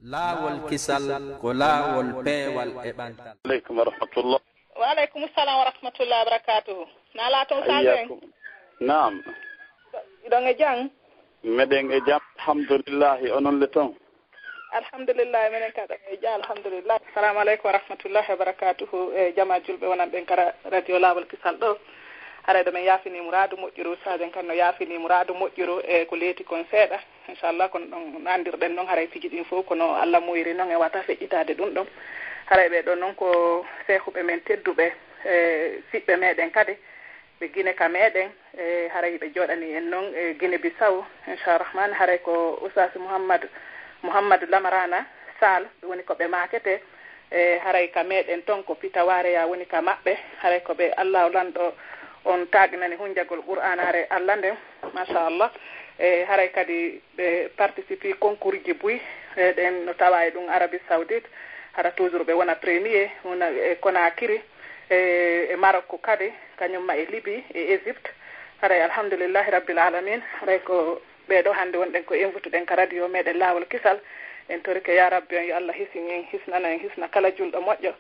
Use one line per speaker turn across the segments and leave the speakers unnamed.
laawol kisal ko laawol peewal e ɓantal.
Aleykum wa rahmatullah.
Wa aleykum salam wa rahmatullah wa barakatuhu. Nala ton sagen.
Naam.
Iɗon e jang?
Meɗen e jam, alhamdulillahi, onon le ton.
Alhamdulillah, menen kaɗa e ja, alhamdulillah. Assalamu aleykum wa rahmatullahi wa barakatuhu. E jama julɓe wonan ɓen kara radio laawol kisal ɗo. Haɗa men yaafini muradu moƴƴuru saden kan no yaafini muradu moƴƴuru e ko leeti kon seeɗa inchallah kono ɗon nandirɗen noon haray fiji ɗin fof kono Allah moyri noon e wata feƴƴitade ɗum ɗon haray ɓe ɗon noon ko sehuɓe men tedduɓe e siɓɓe meɗen kadi ɓe guine ka meɗen e haray ɓe joɗani en noon e Guinée Bissau inchallah haray ko Oustaz Mouhamadou Lamarana Sall woni ko ɓe makete e haray ka meɗen toon ko Pitawareya woni ka maɓɓe haray ko ɓe Allah lanɗo on taaginani hunjagol qur'anare Allah nden machallah e haray kadi ɓe participe concours ji buy ɗen no tawa e ɗum Arabie Saoudite hara toujours ɓe wona premier wona e Conakry e Maroc kadi kañumma e Libye e Égypte haray alhamdoulillahi rabbil alamin haray ko ɓeɗo hannde wonɗen ko invite ɗen ka radio meɗen laawol kisal en torike ya rabbi on yo Allah hisin en hisnana en hisna kala julɗo moƴƴo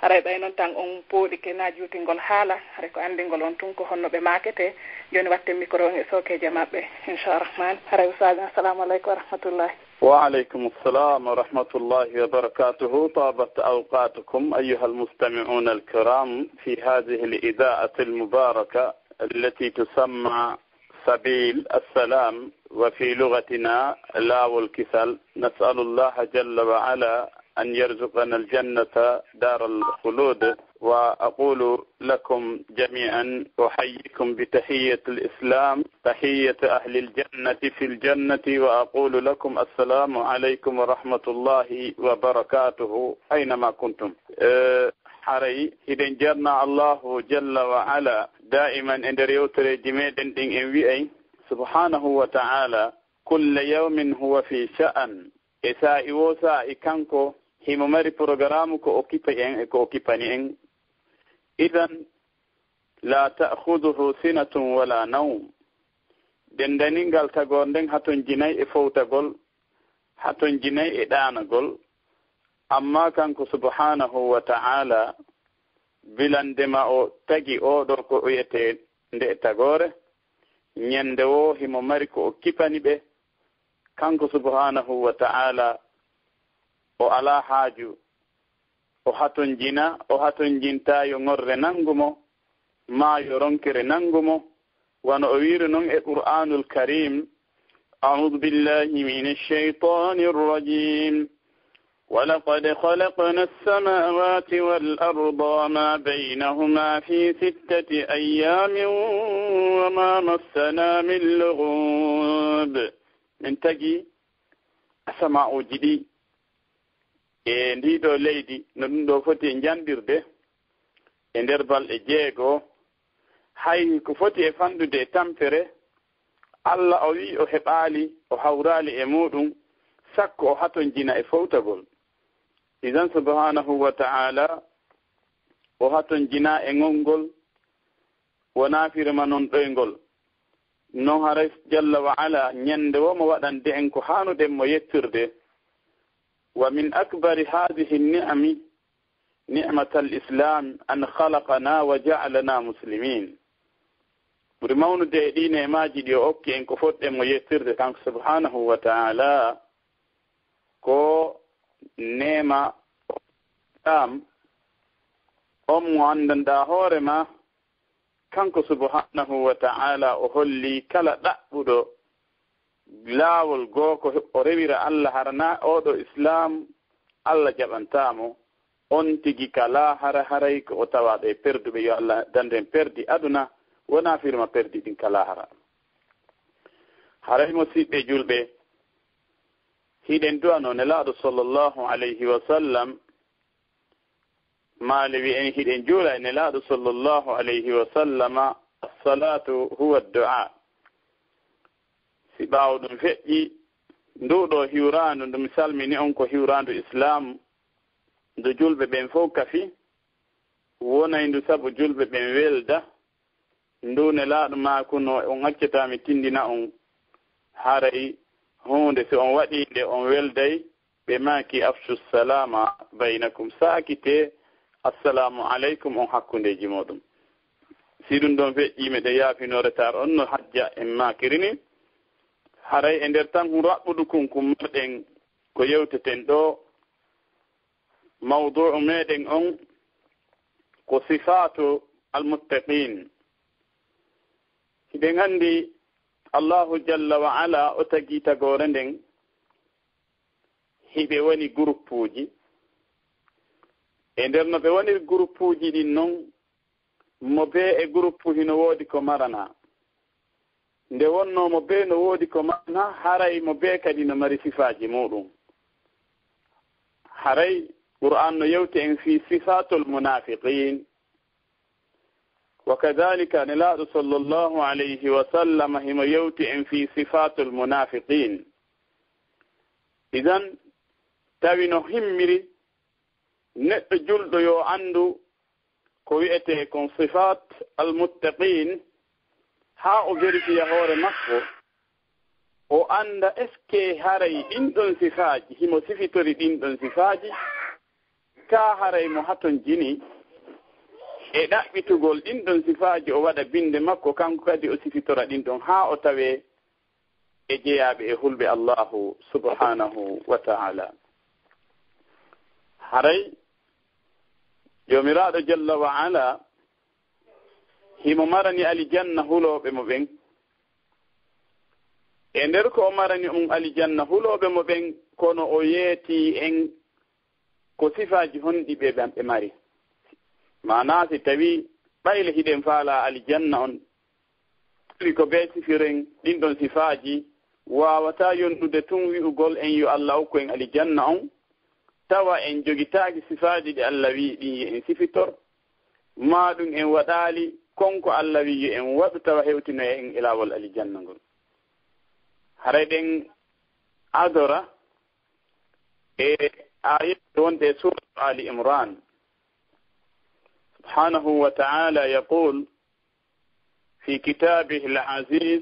haray ɓay noon tan on pooɗike na juutingol haala haray ko anndingol on tun ko honno ɓe makete joni watte micro on e sokeje maɓɓe inchallah haray usaji assalamu aleykum wa rahmatullahi
wa aleykum assalam wa rahmatullahi wa barakatuhu tabat awqatukum أيها المستمعون الكرام في هذه الإذاعة المباركة التي تسمى سبيل السلام وفي لغتنا لاو الكسل نسأل الله جل وعلا أن يرزقنا الجنة دار الخلود وأقول لكم جميعا أحييكم بتحية الإسلام تحية أهل الجنة في الجنة وأقول لكم السلام عليكم ورحمة الله وبركاته أينما كنتم حري إذن جرنا الله جل وعلا دائما إن ريوتر جميدن إن ويأي سبحانه وتعالى كل يوم هو في شأن إساء وساء كانكو himo mari programme ko okkipa en e ko okkipani en idan la ta'khudhuhu sinatun wala nawm dendaningal tagor nden haton jinay e fowtagol haton jinay e ɗanagol amma kanko subhanahu wa ta'ala bilandema o tagi oɗo ko oyete nde tagore ñande wo himo mari ko okkipani ɓe kanko subhanahu wa ta'ala o ala haaju o haton jina o haton jinta yo ngorre nangumo ma yo ronkere nangumo wano o wiiri noon e qur'anul karim a'udhu billahi minash shaytanir rajim ولقد خلقنا السماوات والأرض وما بينهما في 6 أيام وما مسنا من لغوب من تجي السماء جدي e ndiɗo leydi no ɗum ɗo foti jandirde e nder balɗe 6 hay ko foti e fanɗude e tampere Allah o wi o heɓaali o hawraali e muɗum sakko o haton jina e fowtagol idan subhanahu wa ta'ala o haton jina e ngolngol wona firma noon ɗoygol non haray jalla wa ala ñande wo mo waɗande en ko hanuɗen mo yettirde ومن أكبر هذه النعم نعمة الإسلام أن خلقنا وجعلنا مسلمين برمون دين ماجد يوكي إن كفوت إن يسير كان سبحانه وتعالى كو نعمة الإسلام عندن داهور ما كان سبحانه وتعالى أهلي كلا دعبدو laawol gooko o rewira Allah harana oɗo islam Allah jaɓantamo on tigi kala haray ko o tawaɗo e perduɓe yo Allah danden perdi aduna wona firma perdi ɗin kala hara haray mo siɓɓe julɓe hiɗen duwano nelaaɗo sallllahu alayhi wa sallam maalewi en hiɗen juula e nelaaɗo sallllahu alayhi wa sallama assalatu huwa du'a si ɓaawo ɗum feƴƴi nduɗo hiwraandu ndu mi salmini on ko hiwraandu islam ndu julɓe ɓen fof kafi wonay ndu sabu julɓe ɓen welda ndu nelaaɗo maakuno on accatami tindina on haray hunde si on waɗi nde on welday بماكي أفشوا السلام بينكم ساكتة السلام عليكم أن حكون دي جمودم سيدون دون في جيمة ديا في نورتار أنه حجة إما كريني haray endertan hu rabbudukum kum maden ko yewteten do mawdu'u meden on ko sifatu almuttaqin hiden andi Allah jalla wa ala o tagita gorenden hibe woni groupe enderno be woni groupe din non mo be e groupe hino wodi ko marana nde wonno mo be no wodi ko mana haray mo be kadi no mari sifaji mudum haray qur'an no yewti en fi sifatul munafiqin وكذلك نلا صلى الله عليه وسلم هم يوتي ان في صفات المنافقين اذن تاوينو همري نت جلدو يو عنده كويته كون صفات المتقين ha o vérifiya hoore makko o anda est ce que haray ɗinɗon sifaaji himo sifitori ɗinɗon sifaaji ka haray mo haton jini e ɗaɓɓitugol ɗinɗon sifaaji o waɗa binde makko kanko kadi o sifitora ɗinɗon ha o tawe e jeyaaɓe e hulɓe allahu subhanahu wa ta'ala haray joomiraaɗo jalla wa ala himo marani alijanna huloɓe mo ɓen e nder ko o marani alijanna huloɓe mo ɓen kono o yeeti en ko sifaji honɗi ɓe ɓe mari mana si tawi ɓayle hiɗen faala alijanna on ɓuri ko ɓe sifiren ɗinɗon sifaji wawata yonɗude tun wi'ugol en yo Allah hokku en alijanna on tawa en jogitaaki sifaji ɗi Allah wi ɗin en sifitor maɗum en waɗali konko Allah wi en waɗu tawa hewtino en ilawol alijanna ngol haray ɗen adora e ayat wonde surat Ali Imran سبحانه وتعالى يقول في كتابه العزيز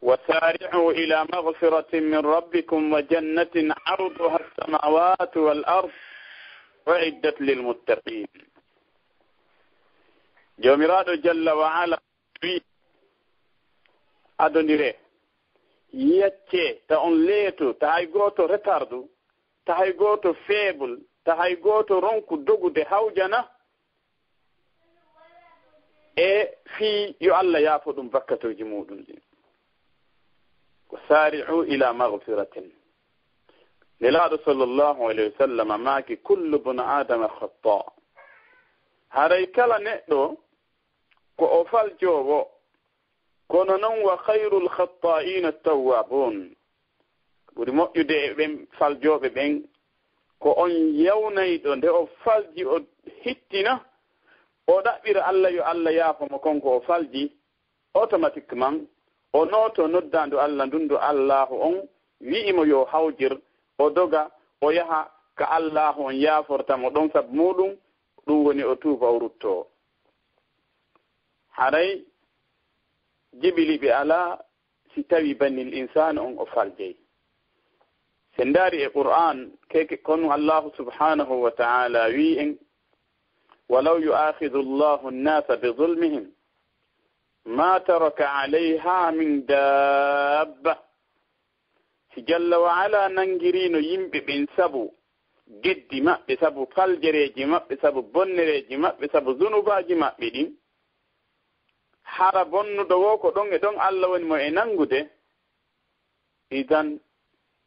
وسارعوا إلى مغفرة من ربكم وجنة عرضها السماوات والأرض وعدت للمتقين جوميرادو جل وعلا adondire yecce ta on leeto ta hay goto retardu ta hay goto faible ta hay goto ronku dogude hawjana e fi yo Allah yaafo dum bakkatoji mudum din ko sari'u ila maghfiratin lillahi sallallahu alayhi wasallam maaki kullu bun adam khata haray kala neddo ko o faljowo kono non wa khairul khata'in at-tawwabun buri moƴƴude ɓen faljoɓe ɓen ko on yewnayɗo nde o falji o hittina o ɗaɓɓira Allah yo Allah yaafamo konko o falji automatiquement o noto noddando Allah ndundu Allahu on wi'imo yo hawjir o doga o yaha ka Allahu on yaafortamo ɗon sabu muɗum ɗum woni o tuuba o rutto haray jibili ɓe ala si tawi bannil insane on o faljey sen daari e qur'an keke kono allahu subhanahu wa ta'ala wi en walaw yu'akhidhu allahu an-nasa bi dhulmihim ma taraka 'alayha min dabba si jalla wa ala nangirino yimɓe ɓen sabu geddi maɓɓe sabu faljereji maɓɓe sabu bonnereji maɓɓe sabu zunubaji maɓɓe ɗin hara bonnuɗo wo ko ɗon e ɗon Allah woni mo e nangude idan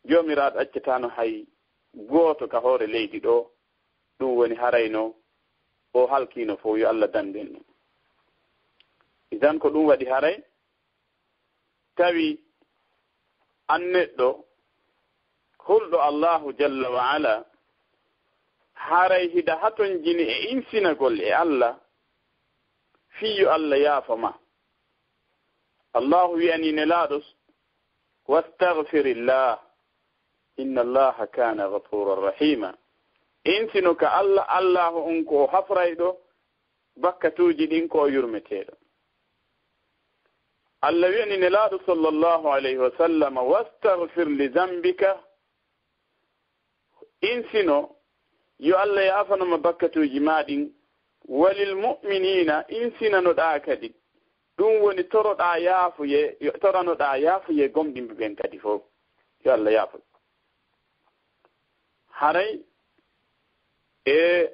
jomiraɗo accetano hay gooto ka hoore leydi ɗo ɗum woni harayno o halkino fof yo Allah danden ɗum idan ko ɗum waɗi haray tawi an neɗɗo hulɗo Allahu jalla wa ala haray hida haton jini e insinagol e Allah fiyo Allah yaafama Allahu wiyani nelaɗo wastaghfirillah inna allaha kana ghafuran rahima insino ka Allah Allahu on ko hafrayɗo bakkatuji ɗin ko yurmeteɗo Allah wiyani nelaɗo sallallahu alayhi wa sallam wastaghfir li dhanbika insino yo Allah yafanoma bakkatuji maɗin walil mu'minina insinanoɗa kadi ɗum woni toranoɗa yaafuye gomɗimɓe ɓen kadi fof yo Allah yaafu haray e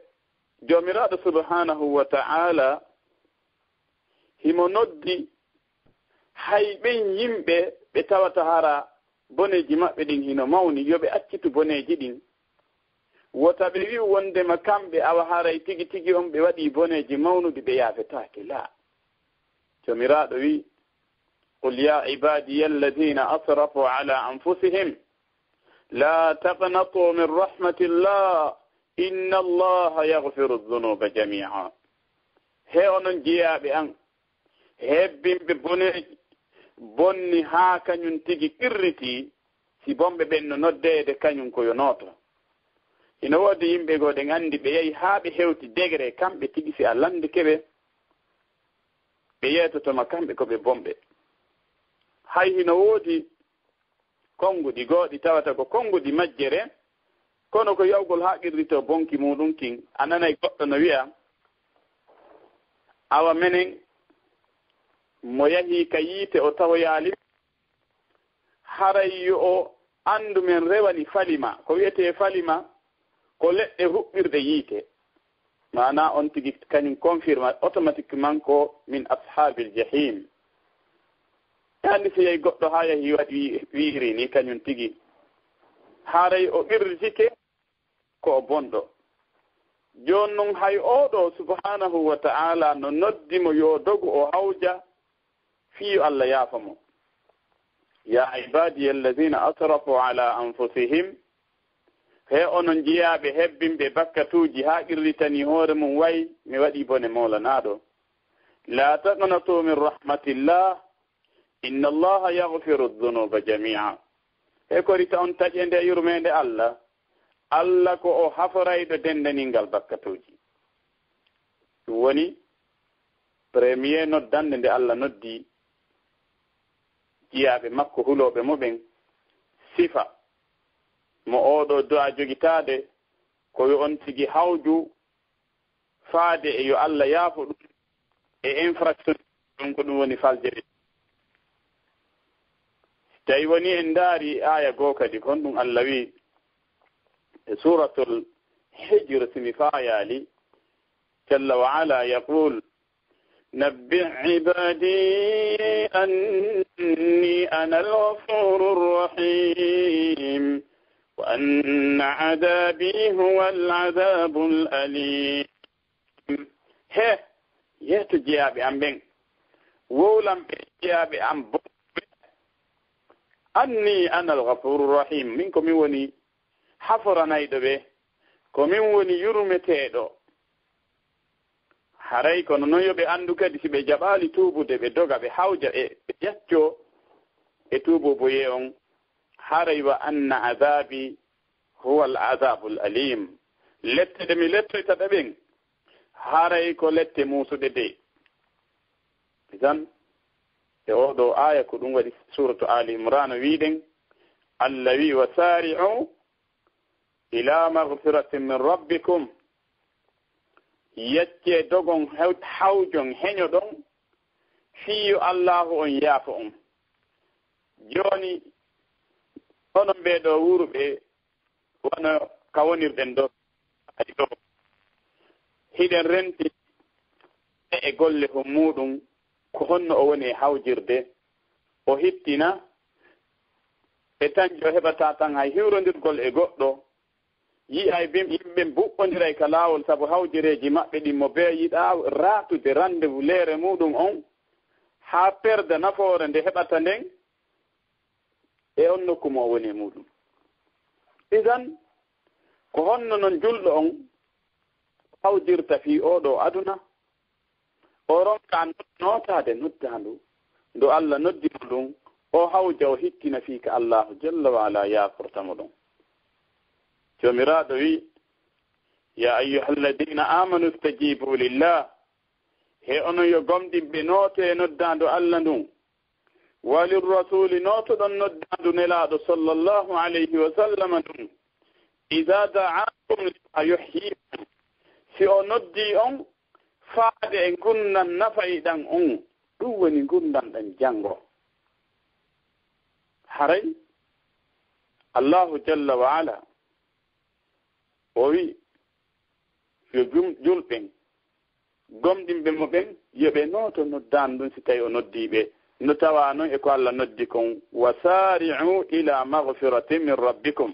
jomiraɗo subhanahu wa ta'ala himo noddi hay ɓen yimɓe ɓe tawata hara boneji maɓɓe ɗin hino mawni yoɓe accitu boneji ɗin wota ɓe wi wondema kamɓe awa haray tigi tigi on ɓe waɗi boneji mawnuɗi ɓe yaafetake la jomiraɗo wi qul ya ibadiya alladina asrafu ala anfusihim la taqnatu min rahmatillah inna allaha yaghfiru dhunuba jami'a he onon jeeyaɓe an hebbimɓe boneji bonni haa kañum tigi qirriti si bomɓe ɓen no noddede kañum koyo nooto ina woodi yimɓe goo ɗen anndi ɓe yehi haa ɓe hewti degré kamɓe tigi si a landike ɓe ɓe yeetotoma kamɓe ko ɓe bomɓe hay hino woodi konnguɗi gooɗi tawata ko konnguɗi majjere kono ko yawgol haa qirrito bonki muɗum kin a nanay goɗɗo no wiya awa menen mo yahi ka yiite o tawoyaali haray yo o anndu men rewani falima ko wiyete falima ko leɗɗe huɓɓirde yiite mana on tigi kañum confirme automatiquement ko min ashabil jahim andi so yehi goɗɗo haa yahi waɗi wiiri ni kañum tigi haray o ɓirritike ko o bonɗo jooni noon hay oɗo subhanahu wa ta'ala no noddimo yo dogu o hawja fiyo Allah yaafa mo ya ibadiya alladina asrafu ala anfusihim he onon jeyaaɓe hebbinɓe bakkatuuji haa qirritani hoore mum wayi mi waɗi bone mawlanaaɗo la taqnatu min rahmatillah inna allaha yaghfiru dhunuba jami'a he ko rita on taƴe nde yurmede Allah Allah ko o haforayɗo dendaningal bakkatuuji ɗum woni premier noddande nde Allah noddi jiyaaɓe makko hulooɓe muɓen sifa mo oɗo do'a jogitaade ko yo on tigi hawju faade e yo Allah yaafo ɗum e infraction ɗum ko ɗum woni faljere tawi woni en ndaari aya goo kadi kon ɗum Allah wi e suratul hijr simi faayaali jalla wa ala yaqul نبئ عبادي أني أنا الغفور الرحيم وأن عذابي هو العذاب الأليم he yeto jeyaɓe am ɓen wowlamɓe jeyaɓe am bo anni ana alghafuru rahim min komin woni haforanayɗo ɓe komin woni yurmeteɗo haray kono noon yoɓe anndu kadi si ɓe jaɓaali tuubude ɓe doga ɓe hawja ɓe ƴacco e tuubo boye on haray wa anna azabi huwa al azabu l alim lette de mi lettoytaɗa ɓen haray ko lette muusuɗe de isan e oɗo aya ko ɗum waɗi suratu ali imran wiɗen allah wi wa sari'u ila magfiratin min rabbikum yecce dogon hawjon heño ɗon fiyo allahu on yaafo on joni onon ɓeeɗo wuruɓe wono kawonirɗen ɗo ay ɗo hiɗen renti e golle ko muɗum ko honno o woni e hawjirde o hittina e tanjo heɓata tan hay hiwrondirgol e goɗɗo yiyay yimɓe buɓɓondiray ka laawol sabu hawjireji maɓɓe ɗin mo bee yiɗa raatude rendez-vous leere muɗum on haa perde nafoore nde heɓata nden e on nokku mo o woni e muɗum isan ko honno noon julɗo on hawjirta fii oɗo aduna o ronka nootaade noddaandu ndo Allah noddimo ɗum o hawja o hittina fii ka allahu jalla wa ala yaafortamo ɗon jomiraɗo wi ya ayyuha alladina amanu stajibu lillah he onon yo gomɗinɓe noote e noddaandu Allah ndun walirrasuli nootoɗon noddaandu nelaaɗo sallllahu alayhi wa sallam ndun إذا دعاكم لما يحييكم si o noddi on faade e gunnan nafayɗan on ɗum woni gundanɗan janngo haray allahu jalla wa ala o wi yo julɓen gomɗinɓe mo ɓen yoɓe nooto noddan ɗum si tawi o noddiɓe no tawa noon e ko Allah noddi kon wasari'u ila maghfiratin min rabbikum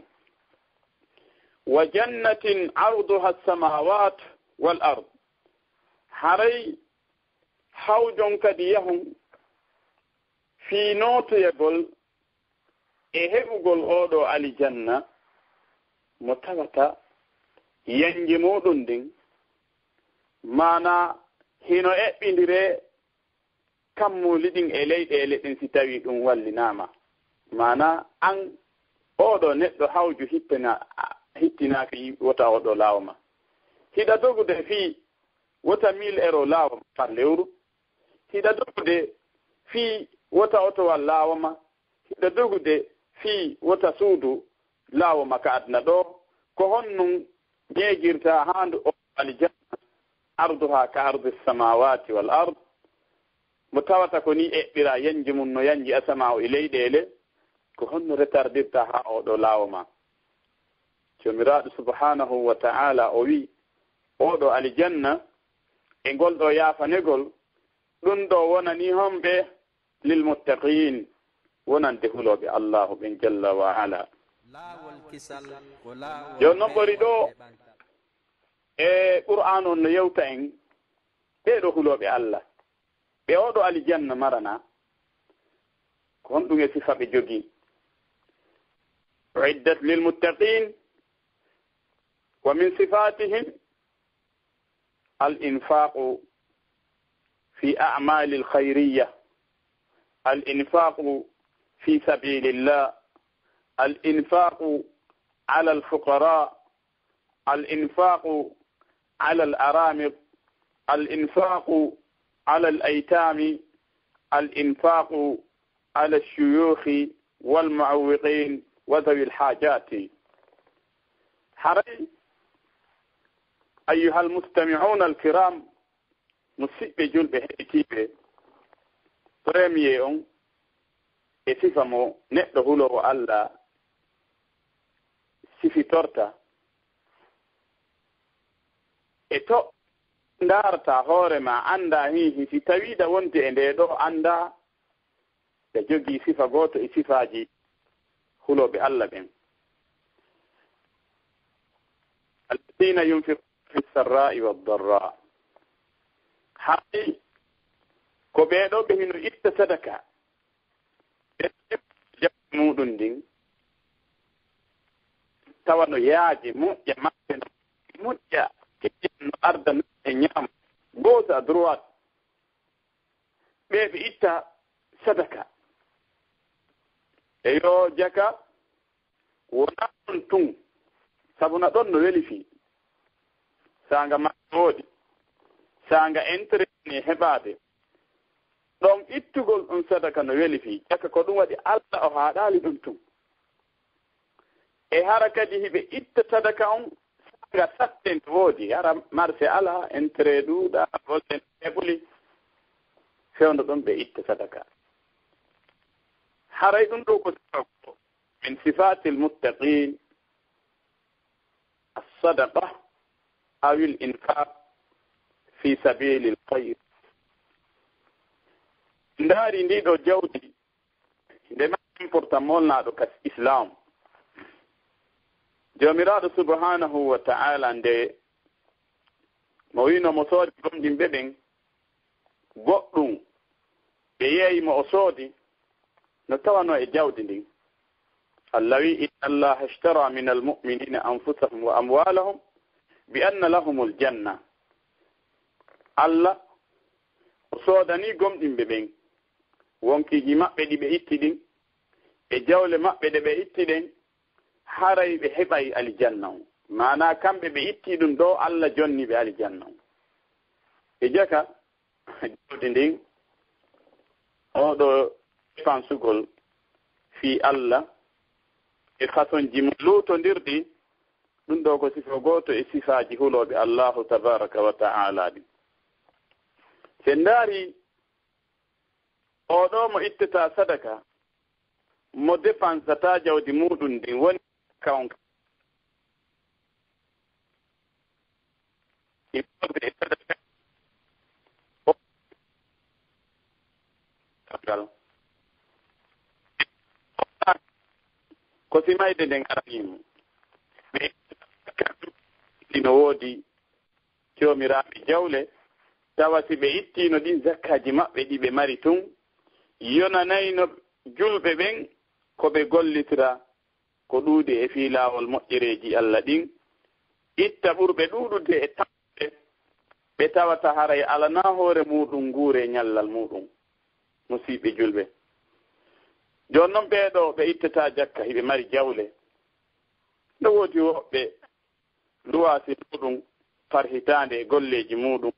wa jannatin arduha as-samawat wal ard haray hawjon kadi yahon fi notoyagol e heɓugol oɗo alijanna mo tawata yanji muɗum ndin mana hino eɓɓidire kammuli ɗin e leyɗele ɗin si tawi ɗum wallinama mana an oɗo neɗɗo hawju hittinaki wota oɗo lawma hiɗa dogude fi wota 1000 euro lawma par lewru hiɗa dogude fi wota otowal lawma hiɗa dogude fi wota suudu lawma ka adna ɗo ko honnum ñeegirta handu o aljanna arduha ka ardi samawati wal ard mo tawata ko ni eɓɓira yanji mum no yanji asama o e leyɗele ko honno retardirta ha oɗo lawma jomiraɗo subhanahu wa ta'ala o wi oɗo aljanna e ngol ɗo yafanegol ɗum ɗo wonani homɓe lil muttaqin wonande huloɓe allahu ɓen jalla wa ala yo noɓɓori ɗo e qur'an on no yewta en ɓeɗo huloɓe allah ɓe oɗo aljanna marana ko honɗum e sifa ɓe jogii uiddat lil muttaqin wa min sifatihim الإنفاق في أعمال الخيرية الإنفاق في سبيل الله الإنفاق على الفقراء الإنفاق على الأرامل الإنفاق على الأيتام الإنفاق على الشيوخ والمعوقين وذوي الحاجات حري أيها المستمعون الكرام مسيب جلب هيتيبه بريميون اسفمو نقده له الله سفي تورتا eto ndarta hoore ma anda hihi si tawida wonde e nde ɗo anda ɓe jogii sifa goto e sifaji huloɓe Allah ɓen alladina yunfiquna fi sarra'i wad-darra hay ko ɓeɗo ɓe hino itta sadaka jaɓi muɗum ndin tawa no yaaji moƴƴa maɓɓe no moƴƴa no arda e ñaam gauche à droite ɓe itta sadaka e yo jaka wona ɗon tun sabu na ɗon no weli fi sanga maɗoɗi sanga intérêt ni heɓade ɗon ittugol ɗum sadaka no weli fi jaka ko ɗum waɗi Allah o haɗali ɗum tun e hara kadi hiɓe itta sadaka on sanga satten woodi hara marché ala intérêt ɗuuɗa gosen heɓuli fewndo ɗon ɓe itta sadaka haray ɗum ɗo ko sababu min sifatil muttaqin as-sadaqa aw al-infaq fi sabilil khayr ndaari ndiɗo jawdi nde ma important molnaɗo kas islam jomiraɗo subhanahu wa ta'ala nde mo wino mo soodi gomɗinɓe ɓen goɗɗum ɓe yeeyimo o soodi no tawano e jawdi ndin Allah wi inna allaha ishtara min almu'minina anfusahum wa amwalahum bi anna lahumul janna Allah o soodani gomɗinɓe ɓen wonkiji maɓɓe ɗi ɓe itti ɗin e jawle maɓɓe ɗe ɓe itti ɗen haray ɓe heɓay aljanna on mana kamɓe ɓe itti ɗum ɗo Allah jonni ɓe aljanna on e jaka jawdi ndin oɗo fansugol fi Allah e façon ji luutondirɗi ɗum ɗo ko sifa gooto e sifaaji hulooɓe allahu tabaraka wa ta'ala ɗi. sen ndaari oɗo mo ittata sadaka mo dépensata jawdi muɗum ndin woni kawnka e sadaka ko simayde nden aranimo ɓe no woodi joomiraaɓe jawle tawa si ɓe ittino ɗin zakkaji maɓɓe ɗi ɓe mari tun yonanayno julɓe ɓen ko ɓe gollitira ko ɗuuɗi e fii laawol moƴƴereeji Allah ɗin itta ɓurɓe ɗuuɗude e tawɓe ɓe tawata haray alana hoore muɗum nguure ñallal muɗum musiiɓe julɓe. jooni noon ɓeeɗo ɓe ittata jakka hiɓe mari jawle no woodi woɓɓe luwaasi muɗum par hitaande e golleeji muɗum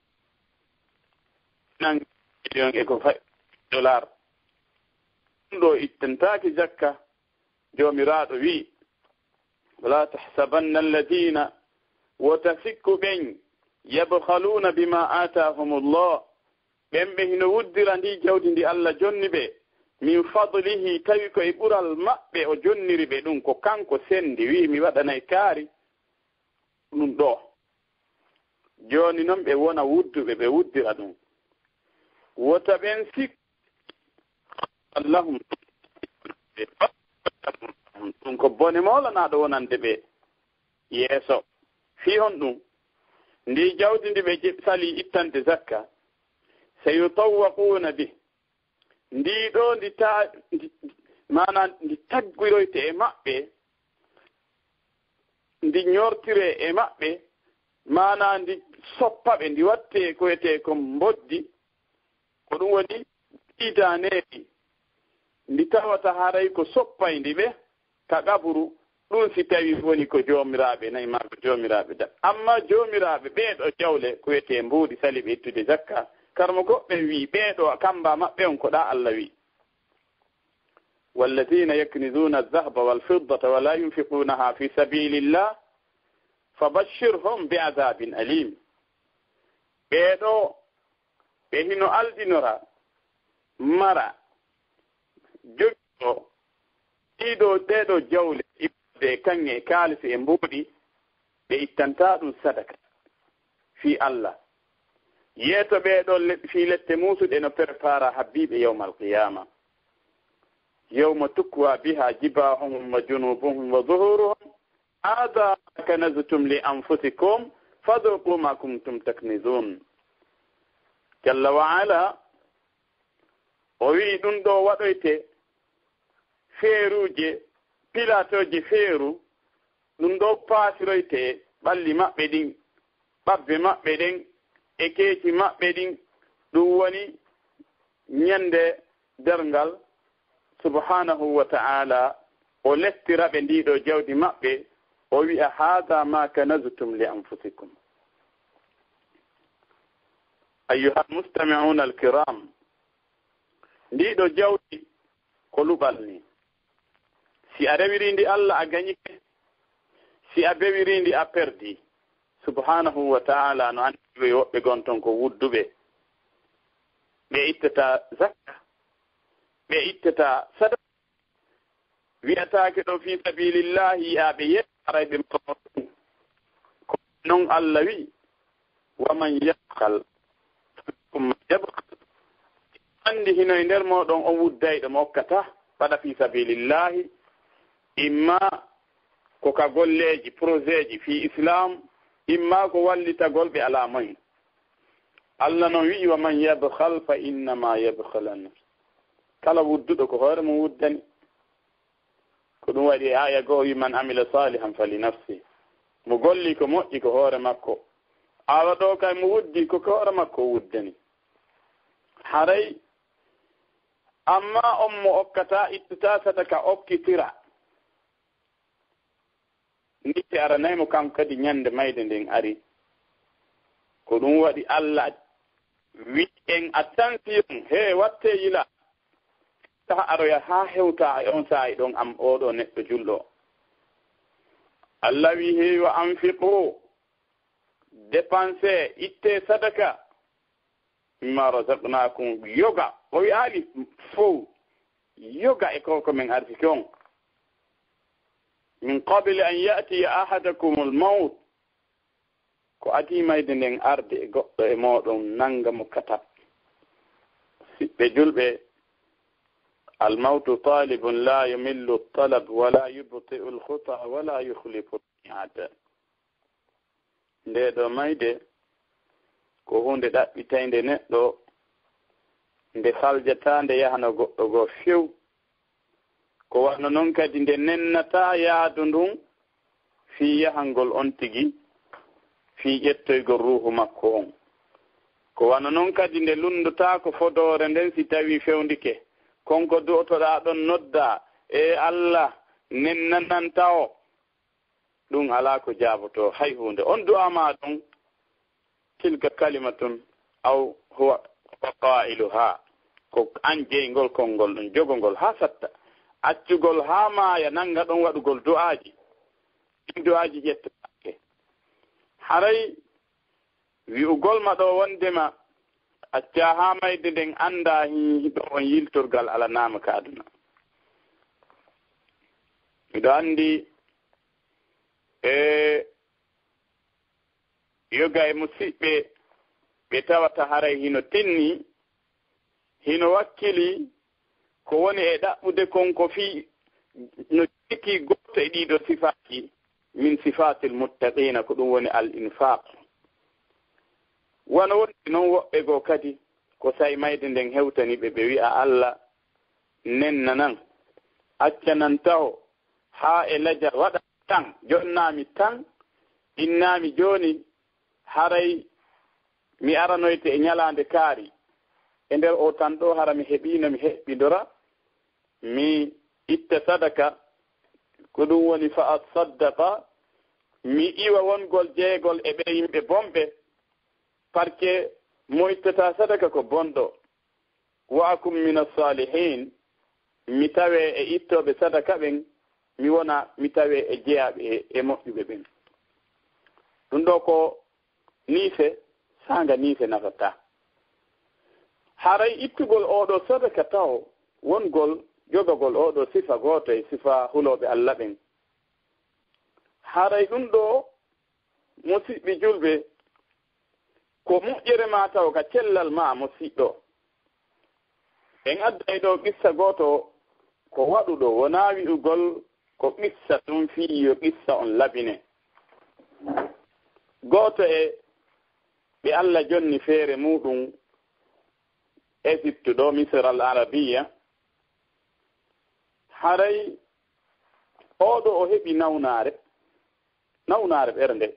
nan million e ko fayi dollar ɗum ɗo ittentaaki jakka joomiraaɗo wii wala tahsabanna alladina wota sikku ɓen yabhaluuna bima aatahumullah ɓen ɓe hino wuddira ndi jawdi ndi Allah jonni ɓe min fadlihi tawi ko e ɓural maɓɓe o jonniri ɓe ɗum ko kanko sendi wi mi waɗanay kaari ɗum ɗo jooni noon ɓe wona wudduɓe ɓe wuddira ɗum wota ɓen sik allahum ɗum ko bone mawlanaɗo wonande ɓe yeeso fii hon ɗum ndi jawdi ndi ɓe sali ittande zakka sayutawwaquna bih ndi ɗo ndi taggiroyte e maɓɓe ndi ñortire e maɓɓe mana ndi soppaɓe ndi watte ko wiyete ko mboddi ko ɗum woni ɗidaneeɗi ndi tawata haray ko soppayndi ɓe ka ƙaburu ɗum si tawi woni ko joomiraaɓe nayi ma ko joomiraaɓe da amma joomiraaɓe ɓeeɗo jawle ko wiyete mbuuɗi sali ɓe ittude zakka karmo goɓɓe wii ɓeeɗo kamba maɓɓe on ko ɗa Allah wii walladina yaknizuna aldahaba walfiddata wala yunfiqunaha fi sabilillah fabashirhum bi adabin alim ɓeeɗo ɓe hino aldinora mara jogiɗo ɗeɗo jawle iɓde kanŋe kaalisi e mbuuɗi ɓe ittanta ɗum sadaka fi Allah yeeto ɓeeɗo fi lette muusuɗe no prépara habbiɓe yawma alqiyama yawma tukwa biha jibahum wa junubuhum wa zuhuruhum hada kanaztum li anfusikum fadhuqu ma kuntum taknizun jalla wa ala o wii ɗum ɗo waɗoyte feeruje pilatoje feeru ɗum ɗo paasiroyte ɓalli maɓɓe ɗin ɓabbe maɓɓe ɗen e keeci maɓɓe ɗin ɗum woni ñande derngal subhanahu wa ta'ala o lettiraɓe ndiɗo jawdi maɓɓe o wi'a hada ma kanaztum li anfusikum ayyuha almustami'una alkiram ndiɗo jawdi ko luɓal ni si a rewirindi Allah a gañike si a bewirindi a perdi subhanahu wa ta'ala no andi woɓɓe gonton ko wudduɓe ɓe ittata zakka ɓe ittata sadaka wiyataake ɗo fi sabilillahi yaaɓe yearayɓe maɗum ko non Allah wi waman yabkal andi hino e nder moɗon on wuddayɗo mo hokkata waɗa fi sabilillahi imma ko ka golleji projet ji fi islam imma ko wallitagol ɓe ala moyen Allah noon wi'i wa man yabkhal fa innama yabkhalan kala wudduɗo ko hoore mum wuddani ko ɗum waɗi aya goo wi man amila salihan fali nafsi mo golli ko moƴƴi ko hoore makko awa ɗo kay mo wuddi ko hoore makko wuddani haray amma on mo okkata ittata sadaka okkitira nite aranaymo kanko kadi ñande mayde nden ari ko ɗum waɗi Allah wi en attention he watte yila ta aroya ha hewta e on saayi ɗon am oɗo neɗɗo julɗo Allah wihi wa anfiqu dépenser itte sadaka mimma razaqnakum yoga o wi ali fo yoga e ko men arsiki on min qabli an ya'ti ahadakum al-maut ko adi mayde nden arde e goɗɗo e moɗon nanga mo katab siɓɓe julɓe al-mautu talibun la yumillu at-talab wala yubti'u al-khuta wala yukhlifu al-mi'ad nde ɗo mayde ko hunde ɗaɓɓitayde neɗɗo nde faljata nde yahana goɗɗo goo few ko wanno noon kadi nde nennata yaadu ndun fii yahangol on tigi fii ƴettoygol ruuhu makko on ko wanno noon kadi nde lundota ko fodore nden si tawi fewndike konko du'otoɗa ɗon nodda e Allah nennananta o ɗum alaa ko jaaboto hay hunde on du'ama ɗum tilka kalimatun aw huwa qailuha ko an jeygol konngol ɗum jogongol ha satta accugol ha maaya nanga ɗon waɗugol du'aaji ɗin du'aaji ƴettake haray wi'ugol ma ɗo wondema acca ha mayde nden anda ɗo on yiltorgal ala naama ka aduna miɗo andi yoga e musidɓe ɓe tawata haray hino tinni hino wakkili ko woni e ɗaɓɓude konko fii no jikki goto e ɗiɗo sifaji min sifatil muttaqina ko ɗum woni al infaq wono woni noon woɓɓe goo kadi ko sayi mayde nden hewtani ɓe wi'a Allah nennanan accanan taw ha e laja waɗa tan jonnami tan innami joni haray mi aranoyte e ñalande kaari e nder o tan ɗo hara mi heɓino mi heɓɓidora mi itta sadaka ko ɗum woni fa asaddaqa mi iwa wongol jeegol e ɓe yimɓe bomɓe par ce mo ittata sadaka ko bonɗo wa akum min as-salihin mi tawe e ittoɓe sadaka ɓen mi wona mi tawe e jeyaɓe e moƴƴuɓe ɓen ɗum ɗo ko niife sanga niife nafata haray ittugol oɗo sadaka taw wongol jogagol oɗo sifa goto e sifa huloɓe Allah ɓen haray ɗum ɗo musidɓe julɓe ko moƴƴere ma taw ka cellal ma musidɗo en adday ɗo qissa goto ko waɗuɗo wona wi'ugol ko qissa ɗum fiyo qissa on labine goto e ɓe Allah jonni feere muɗum Égypte ɗo Misr al Arabiya haray oɗo o heɓi nawnare ɓernde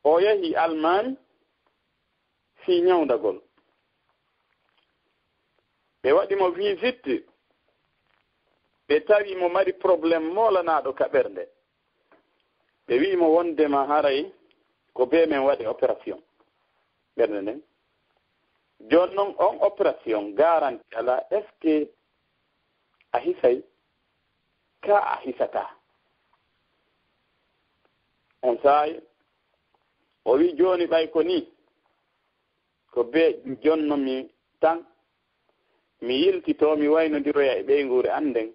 o yahi Allemagne fi ñawdagol ɓe waɗi mo visite ɓe tawi mo mari probléme molanaɗo ka ɓernde ɓe wi mo wondema haray ko be men waɗi opération ɓernde nden joni noon on opération garanti ala est ce que a hisay ka a hisata on saayi o wi joni ɓay ko ni ko be jonnomi tan mi yiltito mi waynodiroya e ɓeygure anden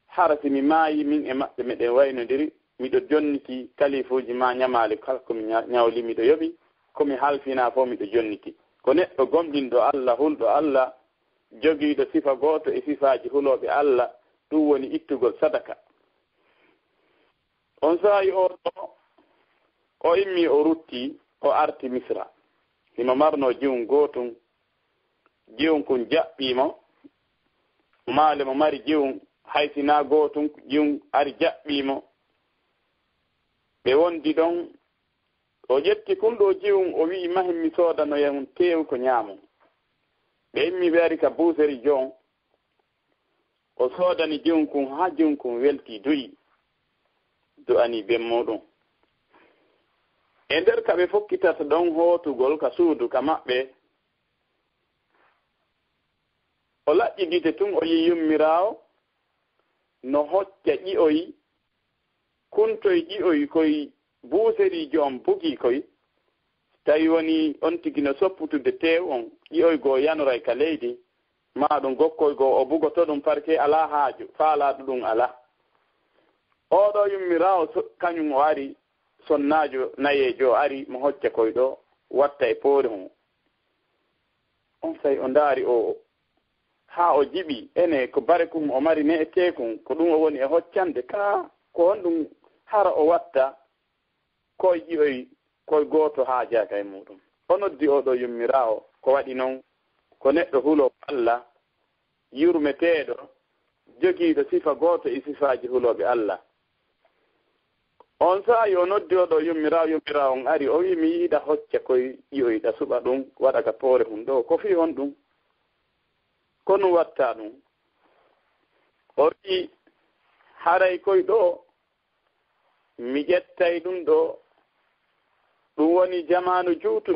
hara si mi maayi min e maɓɓe meɗen waynodiri miɗo jonniti kalifuji ma ñamali kala komi ñawli miɗo yoɓi komi halfina fof miɗo jonniti ko neɗɗo gomɗinɗo Allah hulɗo Allah jogiiɗo sifa goto e sifaji huloɓe Allah ɗum woni ittugol sadaka on saayi o ɗo o immi o rutti o arti Misra himo marno jiwum gotum jiwum kun jaɓɓimo maale mo mari jiwum haysina gotum jiwum ari jaɓɓimo ɓe wondi ɗon o ƴetti kunɗo jiwum o wi mahim mi soodano yahum tew ko ñaamum ɓe immi ɓe ari ka buuseri jon o soodani jiwum kun ha jiwum kun welti duyi du'ani ben muɗum e nder ka ɓe fokkitata ɗon hootugol ka suudu ka maɓɓe o laƴƴi gite tun o yi yummirawo no hocca ƴi'oyi kuntoye ƴi'oyi koye buuseriijo on bugi koye tawi woni on tigi no sopputude tew on ƴi'oy goo yanoray ka leydi ma ɗum gokkoy goo o bugoto ɗum parke alaa haaju faalaadu ɗum alaa oɗo yummirawo kañum o ari sonnaajo nayeejo o ari mo hocca koye ɗo watta e poore mum on tawi o ndaari o haa o jiɓi ene ko bare kum o mari ne e teekum ko ɗum o woni e hoccande ka ko on ɗum hara o watta koye ƴi'oy koye gooto haajaaka e muɗum o noddi oɗo yummiraawo ko waɗi noon ko neɗɗo huloo Allah yurmeteeɗo jogiiɗo sifa gooto e sifaaji hulooɓe Allah on saayi o noddi oɗo yummiraawo on ari o wi mi yiiɗa hocca koye ƴi'oyɗa suɓa ɗum waɗa ka poore mum ɗo ko fii hon ɗum ko ɗum watta ɗum o wi haray koye ɗo mi ƴettay ɗum ɗo ɗum woni jamanu juutu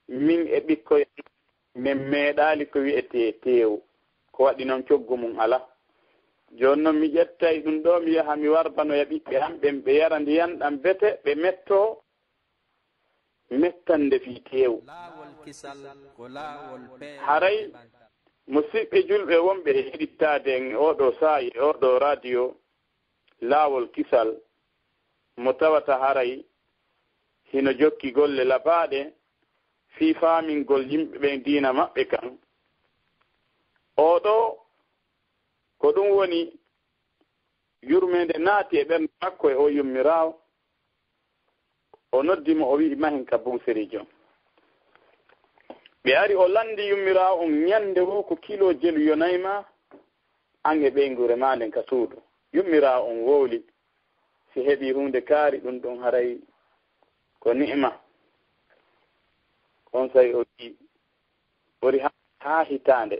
min e ɓikkoye min meeɗaali ko wi'etee teew ko waɗi noon coggu mum ala jooni noon mi ƴettay ɗum ɗo mi yaha mi warbanoya ɓiɓɓe am ɓen ɓe yara ndiyan ɗam bete ɓe mettoo mettande fii teew haray musidɓe julɓe wonɓe e heɗittaade en oɗo saayi oɗo radio laawol kisal mo tawata haray hino jokki golle labaaɗe fii faamingol yimɓe ɓen diina maɓɓe kan oɗo ko ɗum woni yurmede naati e ɓernde makko e o yummiraawo o noddimo o wi'i mahen ka buuserijo ɓe ari o landi yummiraawo on ñande wo ko kilo jelu yonayma an e ɓeygure maɗen ka suudu yummiraawo on wowli si heɓi hunde kaari ɗum ɗon haray ko ni'ma on sayi o wi wori haa hitaande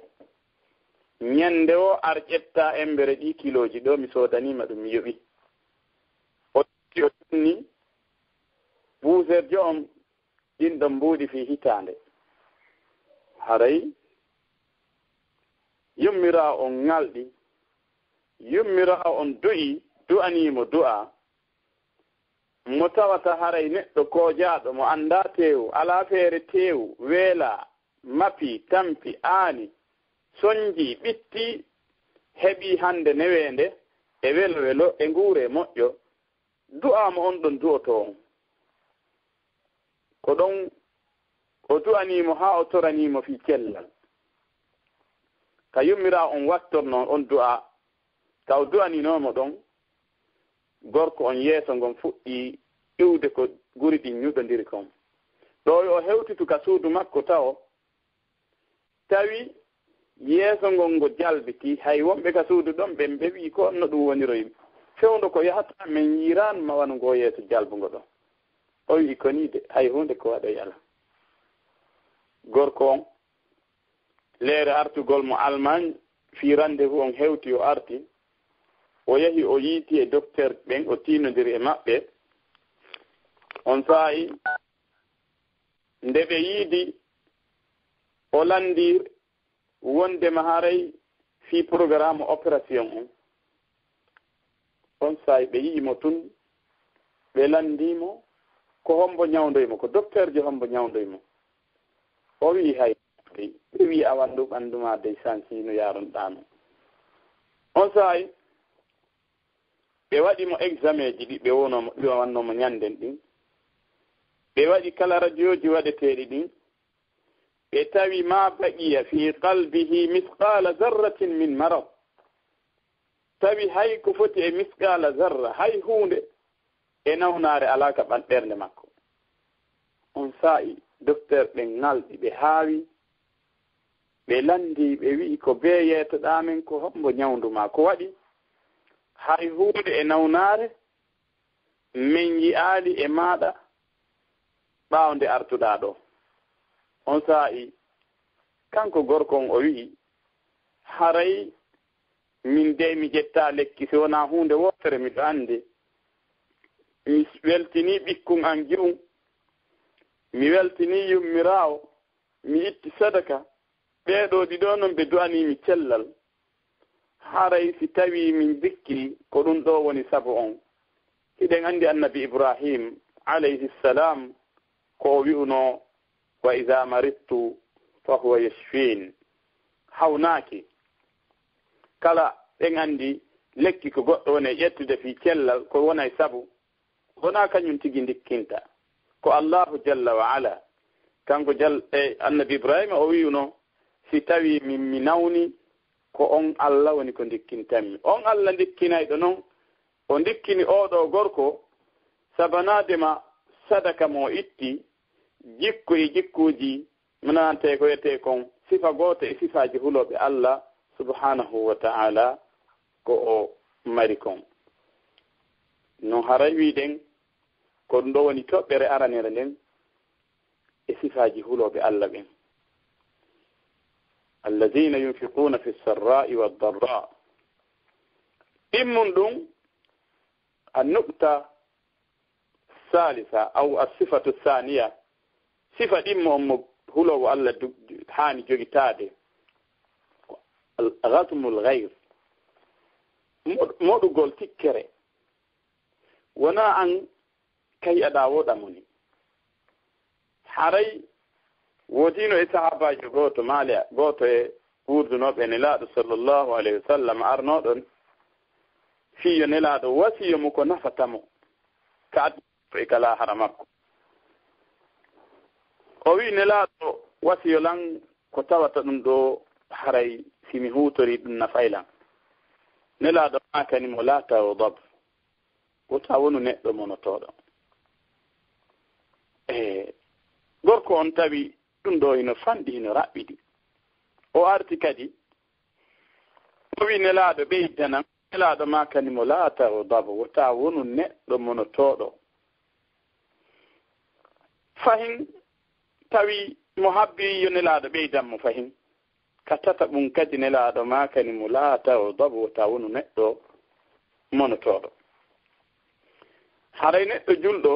ñande o ar ƴetta embere ɗi kiloji ɗo mi soodanima ɗum mi yoɓi o ni buuserjo on ɗin ɗon mbuuɗi fii hitaande haray yummiraawo on ŋalɗi yummiraawo on du'animo du'a mo tawata haray neɗɗo koojaaɗo mo annda teew alaa feere teew weela mapi tampi aani soñji ɓitti heɓi hande neweende e welo welo e nguure moƴƴo du'aamo on ɗon du'oto on ko ɗon o du'aniimo haa o toraniimo fii cellal ka yummiraa on wattorno on du'a ka o du'aninoomo ɗon gorko on yeeso ngon fuɗɗi iwde ko guri ɗin ñuɗondiri kon ɗo o hewtitu ka suudu makko tawi yeeso ngon ngo jalbiti hay wonɓe ka suudu ɗon ɓen ɓe wii ko no ɗum woniroy fewndo ko yahata min yiranma wano ngo yeeso jalbungo ɗon o wii ko ni de hay hunde ko waɗa yala gorko on leere artugol mo Allemagne fii rendez-vous on hewti o arti o yahi o yiiti e docteur ɓen o tiinodiri e maɓɓe on saayi nde ɓe yiidi o landir wondema haray fii programme opération on saayi ɓe yiimo tun ɓe landimo ko hombo ñawdoymo ko docteur jo hombo ñawdoymo o wii hay ɓe wii awan ɗum ɓannduma dey sansino yaronɗano on saayi ɓe waɗimo examen ji ɗi ɓe wannomo ñanden ɗin ɓe waɗi kala radio ji waɗeteeɗi ɗin ɓe tawi ma baqiya fi qalbihi misqala zarratin min marad tawi hay ko foti e misqala zarra hay hunde e nawnaare alaa ka ɓernde makko on saa'i docteur ɓen ŋalɗi ɓe haawi ɓe landi ɓe wi'i ko bee yeetoɗaa men ko hombo ñawndu ma ko waɗi hay hunde e nawnaare min yi'aali e maaɗa ɓaawnde artuɗaa ɗo on saa'i kanko gorko on o wi'i haray min de mi ƴettaa lekki si wonaa hunde wootere miɗo anndi mi weltinii ɓikkun an gi'um mi weltinii yummiraawo mi itti sadaka ɓeeɗo ɗi ɗo noon ɓe du'aniimi cellal haray si tawi min dikki ko ɗum ɗo woni sabu on hiɗen anndi annabi ibrahim alayhi salam ko wi'uno wa ida maridtu fa huwa yashfin hawnaaki kala ɗen anndi lekki ko goɗɗo woni ƴettude fi cellal ko wona sabu wona kañum tigi dikkinta ko allahu jalla wa ala kanko annabi ibrahima o wi'uno si tawi mi nawni ko on Allah woni ko dikkintanmi on Allah dikkinayɗo noon o dikkini oɗo gorko sabanadema sadaka mo itti jikku e jikkuji minante ko wiyete kon sifa goto e sifaji huloɓe Allah subhanahu wa ta'ala ko o mari kon no haray wiɗen ko ɗum ɗo woni toɓɓere aranere nden e sifaji huloɓe Allah ɓen الذين ينفقون في السراء والضراء إمن دون النقطة الثالثة أو الصفة الثانية صفة إمم هلو الله حاني جوجتاد غتم الغير مودو قول تكري ونا أن كي أداود أمني حري wotino e sahabajo goto malia goto e ɓurdunoɓe nelaɗo sallllahu alayhi wa sallam arnoɗon fiyo nelaɗo wasiyo mo ko nafatamo ka addo e kala hara makko o wi nelaɗo wasiyo lan ko tawata ɗum ɗo haray simi hutori ɗum nafaylan nelaɗo makani mo laata o dab wota wonu neɗɗo monotoɗo gorko on tawi ɗum ɗo hino fanɗi hino raɓɓiɗi o arti kadi o wi nelaɗo ɓeydanan nelaɗo ma kani mo laata o dabo wota wonu neɗɗo monotoɗo fahin tawi mo habbi yo nelaɗo ɓeydan mo fahin ka tata ɗum kadi nelaɗo ma kani mo laata o dabo wota wonu neɗɗo monotoɗo haray neɗɗo julɗo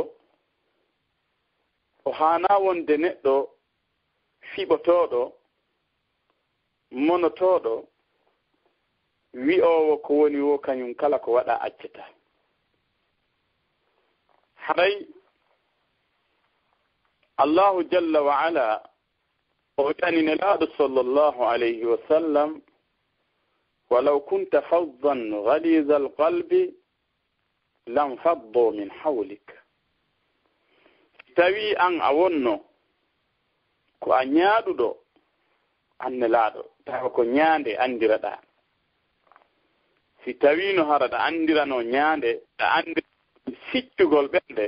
o hana wonde neɗɗo fiɓotoɗo monotoɗo wi'owo ko woni wo kañum kala ko waɗa accata haray allahu jalla wa ala o tani nelaɗo sallllahu alayhi wa sallam walaw kunta faddan ghaliza alqalbi lam faddu min hawlik tawi an a wonno ko a ñaaɗuɗo annelaaɗo tawa ko ñaande anndiraɗa si tawino haraɗa anndirano ñaande ɗa anndira siccugol ɓernde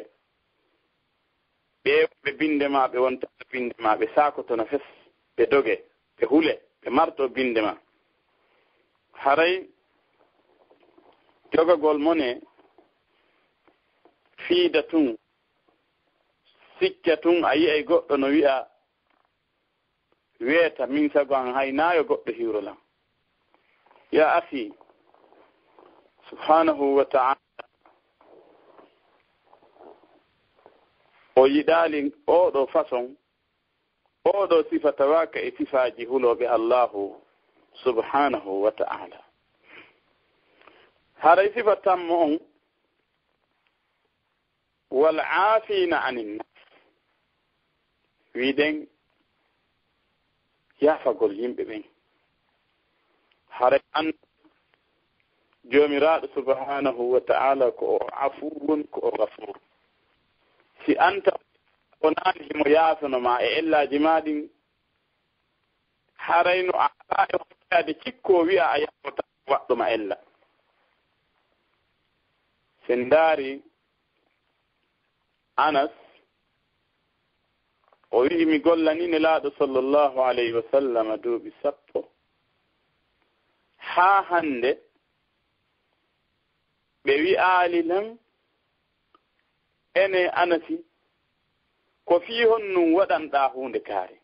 ɓe binde ma ɓe wonta binde ma ɓe sakotono fes ɓe doge ɓe hule ɓe marto binde ma haray jogagol mone fiida tun sicca tun a yi'ay goɗɗo no wi'a weeta min sago an haynaayo goɗɗo hiwrolan ya akhi subhanahu wa ta'ala o yiɗaali oɗo façon oɗo sifa tawaka e sifaji huloɓe allahu subhanahu wa ta'ala haray sifa tammo on wal aafina anin nas wiɗen yafagol yimɓe ɓen haray an joomiraɗo subhanahu wa ta'ala ko o afuwun ko o gafur si anta o naani himo yaafano ma e ellaji ma ɗin harayno a ala e hottade cikko wi'a a yaafota waɗɗoma ella sen ndaari anas o wi'i mi gollani nelaaɗo sallllahu alayhi wa sallam duuɓi 10 haa hannde ɓe wi'aali lan ene anasi ko fii honnum waɗanɗaa huunde kaari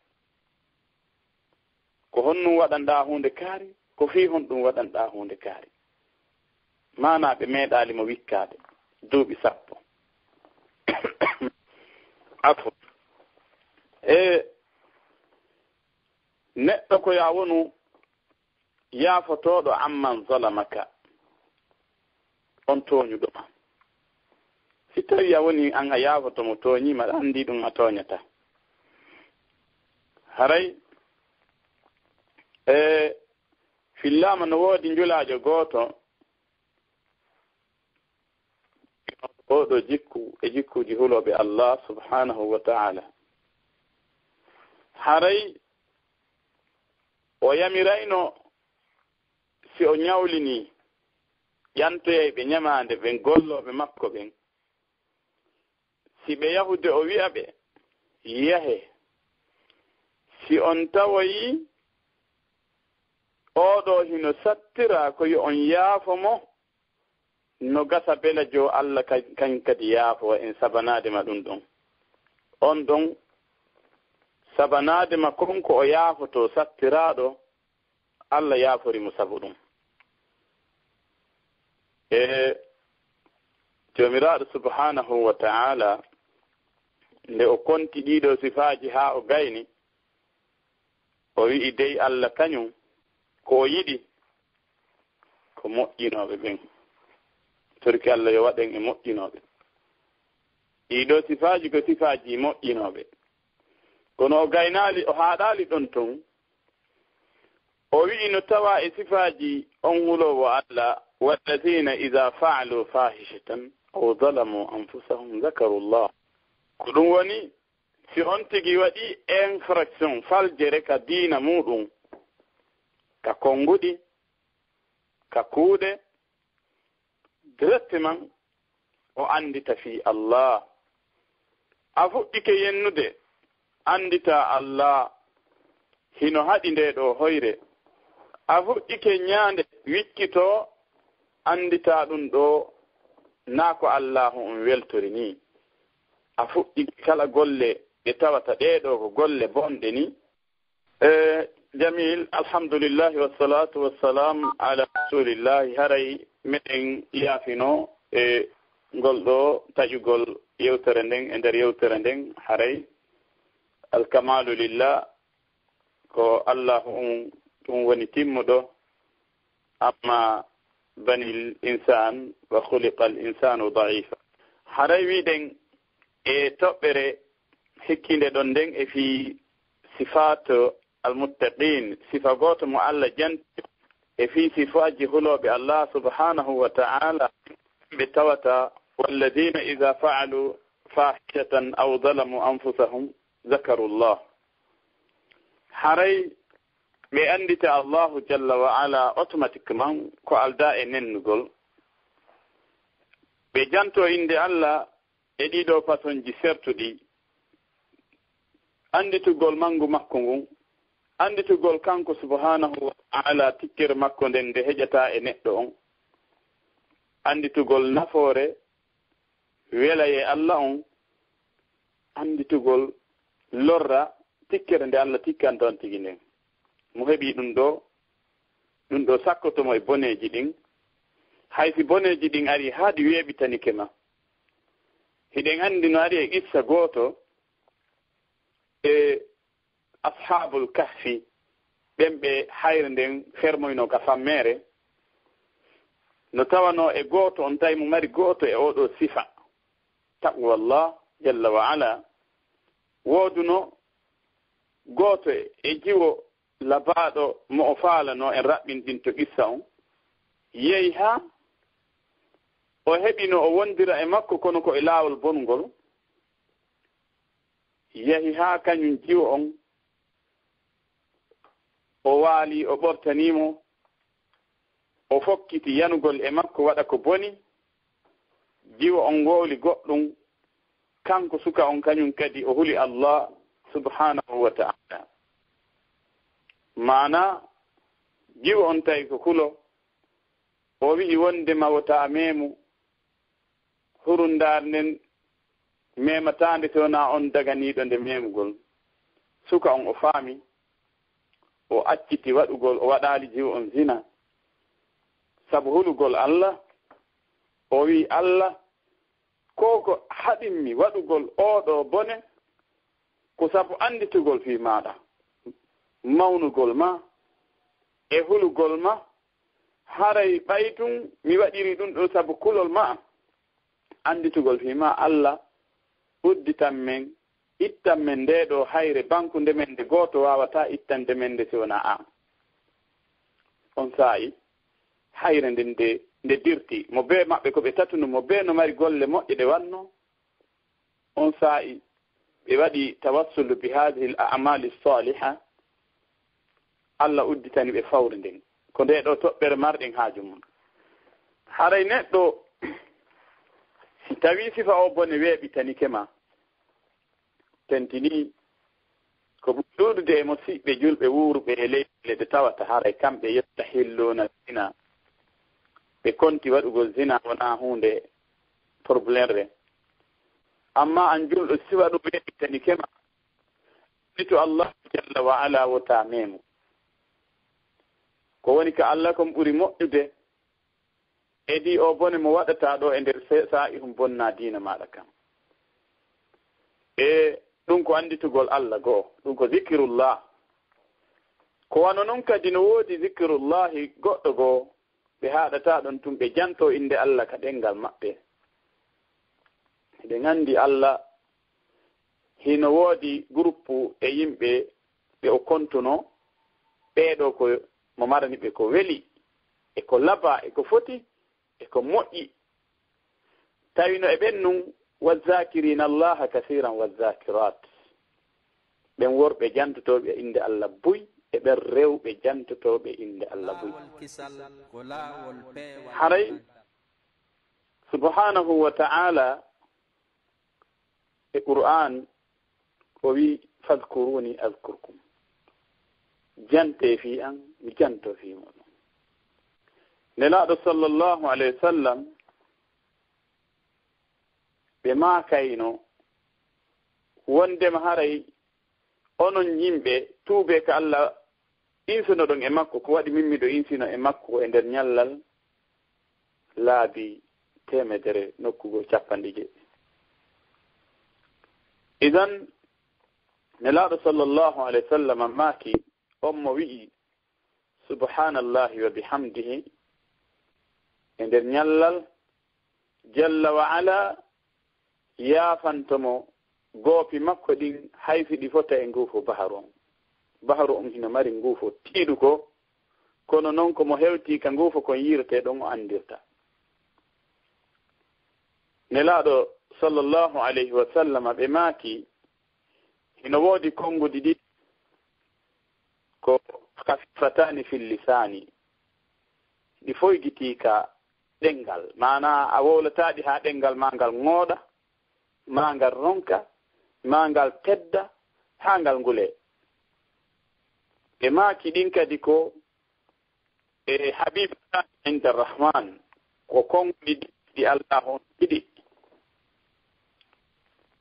ko honnum waɗanɗaa huunde kaari ko fii hon ɗum waɗanɗaa huunde kaari maana ɓe meeɗaali mo wikkaade duuɓi 10 afo e neɗɗo ko ya wonu yaafotoɗo amman zalamaka on tooñuɗoma. Si tawi a woni an a yaafoto mo tooñima aɗa anndi ɗum a tooñata. haray fillaama no woodi njulaajo gooto oɗo jikku e jikkuji hulooɓe Allah subhanahu wa ta'ala. haray o yamirayno si o ñawlini ƴantoyeyɓe ñamaande ɓen gollooɓe makko ɓen, si ɓe yahude o wi'a ɓe yahe, si on tawoyi oɗo hino sattira ko yo on yaafo mo, no gasa bela jo Allah kañ kadi yaafo en sabanaade ma ɗum ɗon. On ɗon sabanaade ma konko o yaafoto sattiraɗo, Allah yaafori mo sabu ɗum. Jomiraɗo subhanahu wa ta'ala nde o konti ɗiɗo sifaaji haa o gayni, o wi'i dey Allah kañum ko o yiɗi ko moƴƴinooɓe ɓen. Torki Allah yo waɗen e moƴƴinooɓe. ɗiɗo sifaaji ko sifaaji moƴƴinooɓe. kono o gaynaali o haaɗaali ɗon ton, o wi'i no tawa e sifaaji on huloowo Allah, walladina ida faalu fahishatan aw zalamu anfusahum zakaru llah. ko ɗum woni si on tigi waɗi infraction faljere ka diina muɗum, ka konguɗi, ka kuuɗe, directement o andita fi Allah. a fuɗɗike yennude andita Allah hino haɗi nde ɗo hoyre. a fuɗɗike ñaande wikkito andita ɗum ɗo naa ko Allahu on weltori ni. a fuɗɗike kala golle ɗe tawata ɗeɗo ko golle bonɗe ni. Jamil, alhamdulillahi wassalatu wassalam ala rasulillahi. haray meɗen yaafino e ngol ɗo taƴugol yewtere nden e nder yewtere nden. haray alkamalu lillah ko Allahu on ɗum woni timmuɗo. amma bani insan wa khuliqa al insanu da'ifa. haray wiɗen e toɓɓere hikkinde ɗon nden e fi sifat almuttaqin, sifa goto mo Allah janti e fi sifaji huloɓe Allah subhanahu wa ta'ala ɓe tawata walladina ida fa'alu fahishatan aw zalamu anfusahum zakaru llah. haray ɓe andita Allahu jalla wa ala automatiquement ko alda e nennugol. ɓe janto inde Allah e ɗiɗo façon ji sertuɗi. anditugol mangu makko ngun, anditugol kanko subhanahu wa ta'ala tikkere makko nden nde heƴata e neɗɗo on, anditugol nafoore welaye Allah on, anditugol lorra tikkere nde Allah tikkanto on tigi nden. mo heɓi ɗum ɗo sakkotomo e boneji ɗin. haysi boneji ɗin ari haɗi weeɓitanike ma. hiɗen andi no ari e qissa gooto e ashabul kahfi, ɓen ɓe hayre nden fermoyno ka fammere. no tawano e gooto on tawi mo mari gooto e oɗo sifa taqwallah jalla wa ala. wooduno gooto e jiwo labaaɗo mo o faalano en raɓɓinɗin to qissa on. yehi ha o heɓino o wondira e makko kono ko e laawol bongol. yehi ha kañum jiwo on o waali o ɓortanimo, o fokkiti yanugol e makko waɗa ko boni. jiwo on wowli goɗɗum, kanko suka on kañum kadi o huli Allah subhanahu wa ta'ala. mana jiwo on tawi ko kulo, o wi'i wonde mawata memu hurundar nden mematande towna on daganiɗo nde memugol. suka on o faami, o acciti waɗugol, o waɗali jiwo on zina sabu hulugol Allah. o wi Allah koko haɗinmi waɗugol oɗo bone ko sabu anditugol fi maɗa, mawnugol ma, e hulugol ma haray ɓaytum mi waɗiri ɗum ɗo sabu kulol ma anditugol fima Allah udditan men ittan men nde ɗo hayre bankunde men nde gooto wawata ittande men nde si wona an on saayi hayre nde dirti mo be maɓɓe ko ɓe tatuno mo be no mari golle moƴƴe ɗe wanno on saayi ɓe waɗi tawassulu bi hadihi l amali saliha Allah udditani ɓe fawre nden ko nde ɗo toɓɓere marɗen haaju mum haray neɗɗo si tawi sifa o bone weeɓitanike ma tentini ko ɗuɗude e mo siɓɓe julɓe wuurɓe e leyɗe ɗe tawata haray kamɓe yetta hillona zina ɓe konti waɗugol zina wona hunde probléme re amma an julɗo sifa ɗum weeɓitanike ma ni to Allah jalla wa ala wota memo ko woni ka Allah kom ɓuri moƴƴude edi o bone mo waɗata ɗo e nder sa'i hum bonna diina maɗa kam e ɗum ko anditugol Allah goo ɗum ko zikirullah ko wano noon kadi no woodi zikirullahi goɗɗo goo ɓe haɗata ɗon tum ɓe janto inde Allah ka ɗengal maɓɓe ɓe gandi Allah hino woodi groupe e yimɓe ɓe o kontuno ɓeeɗo ko mo marani ɓe ko weli e ko laba e ko foti e ko moƴƴi tawino e ɓen nun wazakirina allaha kasiran wazakirat ɓen worɓe jantotoɓe inde Allah buy e ɓen rewɓe jantotoɓe inde Allah buy haray subhanahu wa ta'ala e qur'an o wi fadkuruni azkurkum jante fi an mi janto fi moɗon nelaɗo sallllahu alayhi wa sallam ɓe makayno wondema haray onon yimɓe tuube ko Allah insino ɗon e makko ko waɗi mimmiɗo insino e makko e nder ñallal laabi 100 nokkugo 50 idan nelaɗo sallllahu alayhi wa sallam maaki on mo wi'i subhanallahi wa bihamdihi e nder ñallal jalla wa ala yaafantomo goopi makko ɗin hayfi ɗi fota e nguufo baharu on hino mari nguufo tiiɗu ko kono noon ko mo hewti ka nguufo kon yirete ɗon o andirta nelaaɗo sallllahu alayhi wa sallam ɓe maaki hino woodi konngudi ɗi ko kafifatani fil lisani ɗi foygiti ka ɗengal mana a wowlataɗi ha ɗengal ma ngal ŋooɗa ma ngal ronka ma ngal tedda ha ngal ngule e maaki ɗin kadi ko e habibatan inde arrahman ko konngudi ɗi Allah on ɗiɗi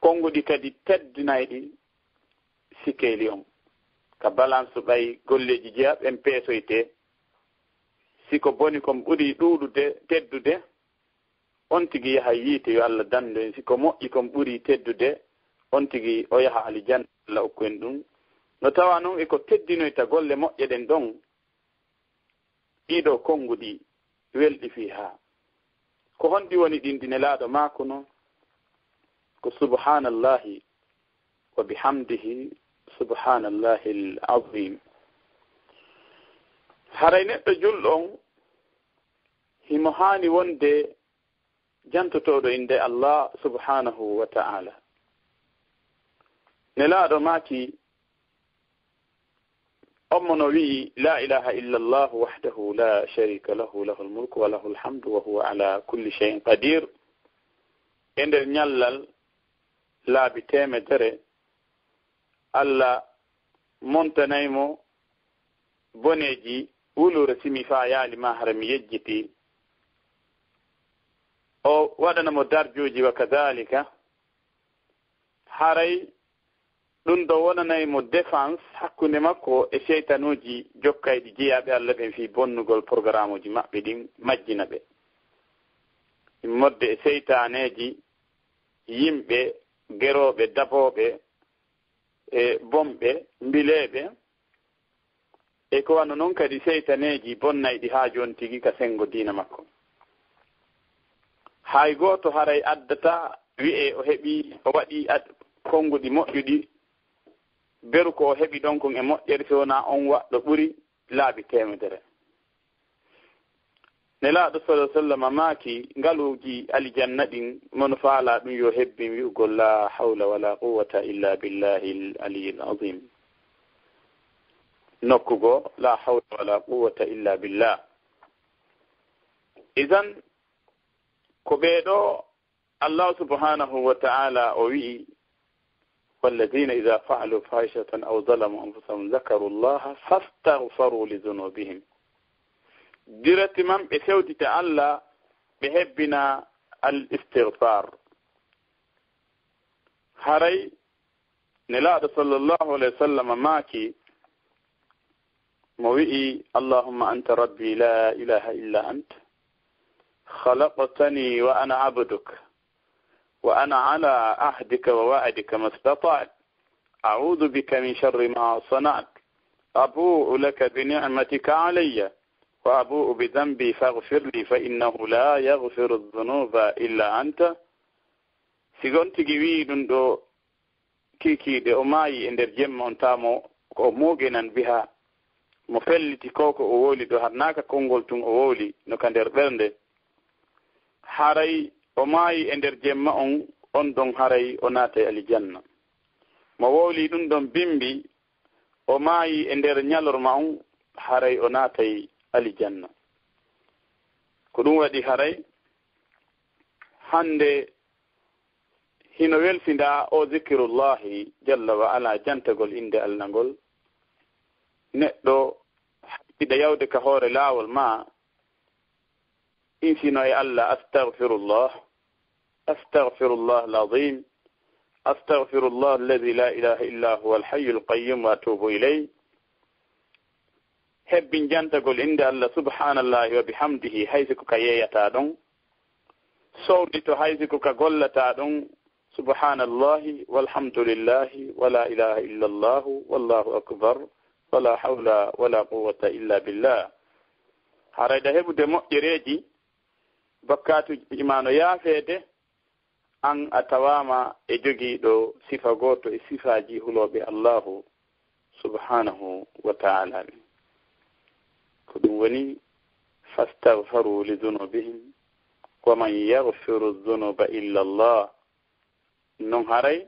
konngudi kadi teddinayɗi sikeli on ka balance ɓay golleji jeya ɓen peesoyte siko boni kon ɓuri ɗuuɗude teddude on tigi yaha yiite yo Allah dando en siko moƴƴi kon ɓuri teddude on tigi o yaha alijanna Allah okku en ɗum no tawa noon eko teddinoyta golle moƴƴe ɗen ɗon ɗiɗo konguɗi welɗi fi ha ko honɗi woni ɗin nelaaɗo maako noon ko subhanallahi wa bihamdihi subhanallahi al-azim haray neɗɗo julɗo on himo haani wonde jantotoɗo inde Allah subhanahu wa ta'ala nelaaɗo maaki أمنا وي لا إله إلا الله وحده لا شريك له له الملك وله الحمد وهو على كل شيء قدير إن نيالل لا بتيم دري ألا مونتنايمو بونيجي ولو رسمي فايالي ما هرم يجتي أو ودنا مدرجوجي وكذلك حري ɗum ɗo wonanayi mo défense hakkunde makko e seytanuji jokkayɗi jeyaɓe Allah ɓen fi bonnugol programme uji maɓɓe ɗin majjina ɓe modde e seytaneji yimɓe geroɓe daboɓe e bomɓe mbileɓe e ko wano noon kadi seytaneji bonnayɗi ha joni tigi ka sengo diina makko. hay goto haray addata wi'e o heɓi o waɗi konguɗi moƴƴuɗi beru ko o heɓi ɗon kon e moƴƴere so wona on waɗɗo ɓuri laaɓi temedere. Nelaaɗo sallallahu alaihi wasallam maaki ngaluuji alijanna ɗin mono faala ɗum yo hebbin wi'ugol la hawla wala quwwata illa billahi al-aliyyil azim. nokkugo la hawla wala quwwata illa billah. Idan ko ɓeeɗo Allah subhanahu wa ta'ala o wi'i والذين إذا فعلوا فاحشة أو ظلموا أنفسهم ذكروا الله فاستغفروا لذنوبهم. درت من بسوت تعالى بهبنا الاستغفار. هري نلاد صلى الله عليه وسلم ماكي موئي اللهم أنت ربي لا إله إلا أنت خلقتني وأنا عبدك وأنا على عهدك ووعدك ما استطعت أعوذ بك من شر ما صنعت أبوء لك بنعمتك علي وأبوء بذنبي فاغفر لي فإنه لا يغفر الذنوب إلا أنت. سيغونتي ويدون دو كيكي دي أماي اندر جيم أنتامو كو موغينا بها مفلتي كوكو أولي دو هرناكا كونغول تون أولي نكاندر برنده haray o maayi e nder jemma on don haray o naata e aljanna mo wowli ɗum ɗon bimbi o maayi e nder ñalorma on haray o naata e aljanna. ko ɗum waɗi haray hande hino welsinda o zikirullahi jalla wa ala jantagol inde Allah ngol neɗɗo haɓɓiɗa yawde ka hoore laawol ma إنسينا يا الله أستغفر الله العظيم أستغفر الله الذي لا إله إلا هو الحي القيوم وأتوب إليه. هب جانتا قول عند الله سبحان الله وبحمده حيثك كيايا تادون صوتي حيثك كقول تادون سبحان الله والحمد لله ولا إله إلا الله والله أكبر ولا حول ولا قوة إلا بالله. هذا هب دمو إريجي bakkatu imano yaafede an a tawama e jogiiɗo sifa goto e sifaji huloɓe Allahu subhanahu wa ta'ala. ko ɗum woni fastaghfaru li dhunubihim wa man yaghfiru dhunuba illa Allah. non haray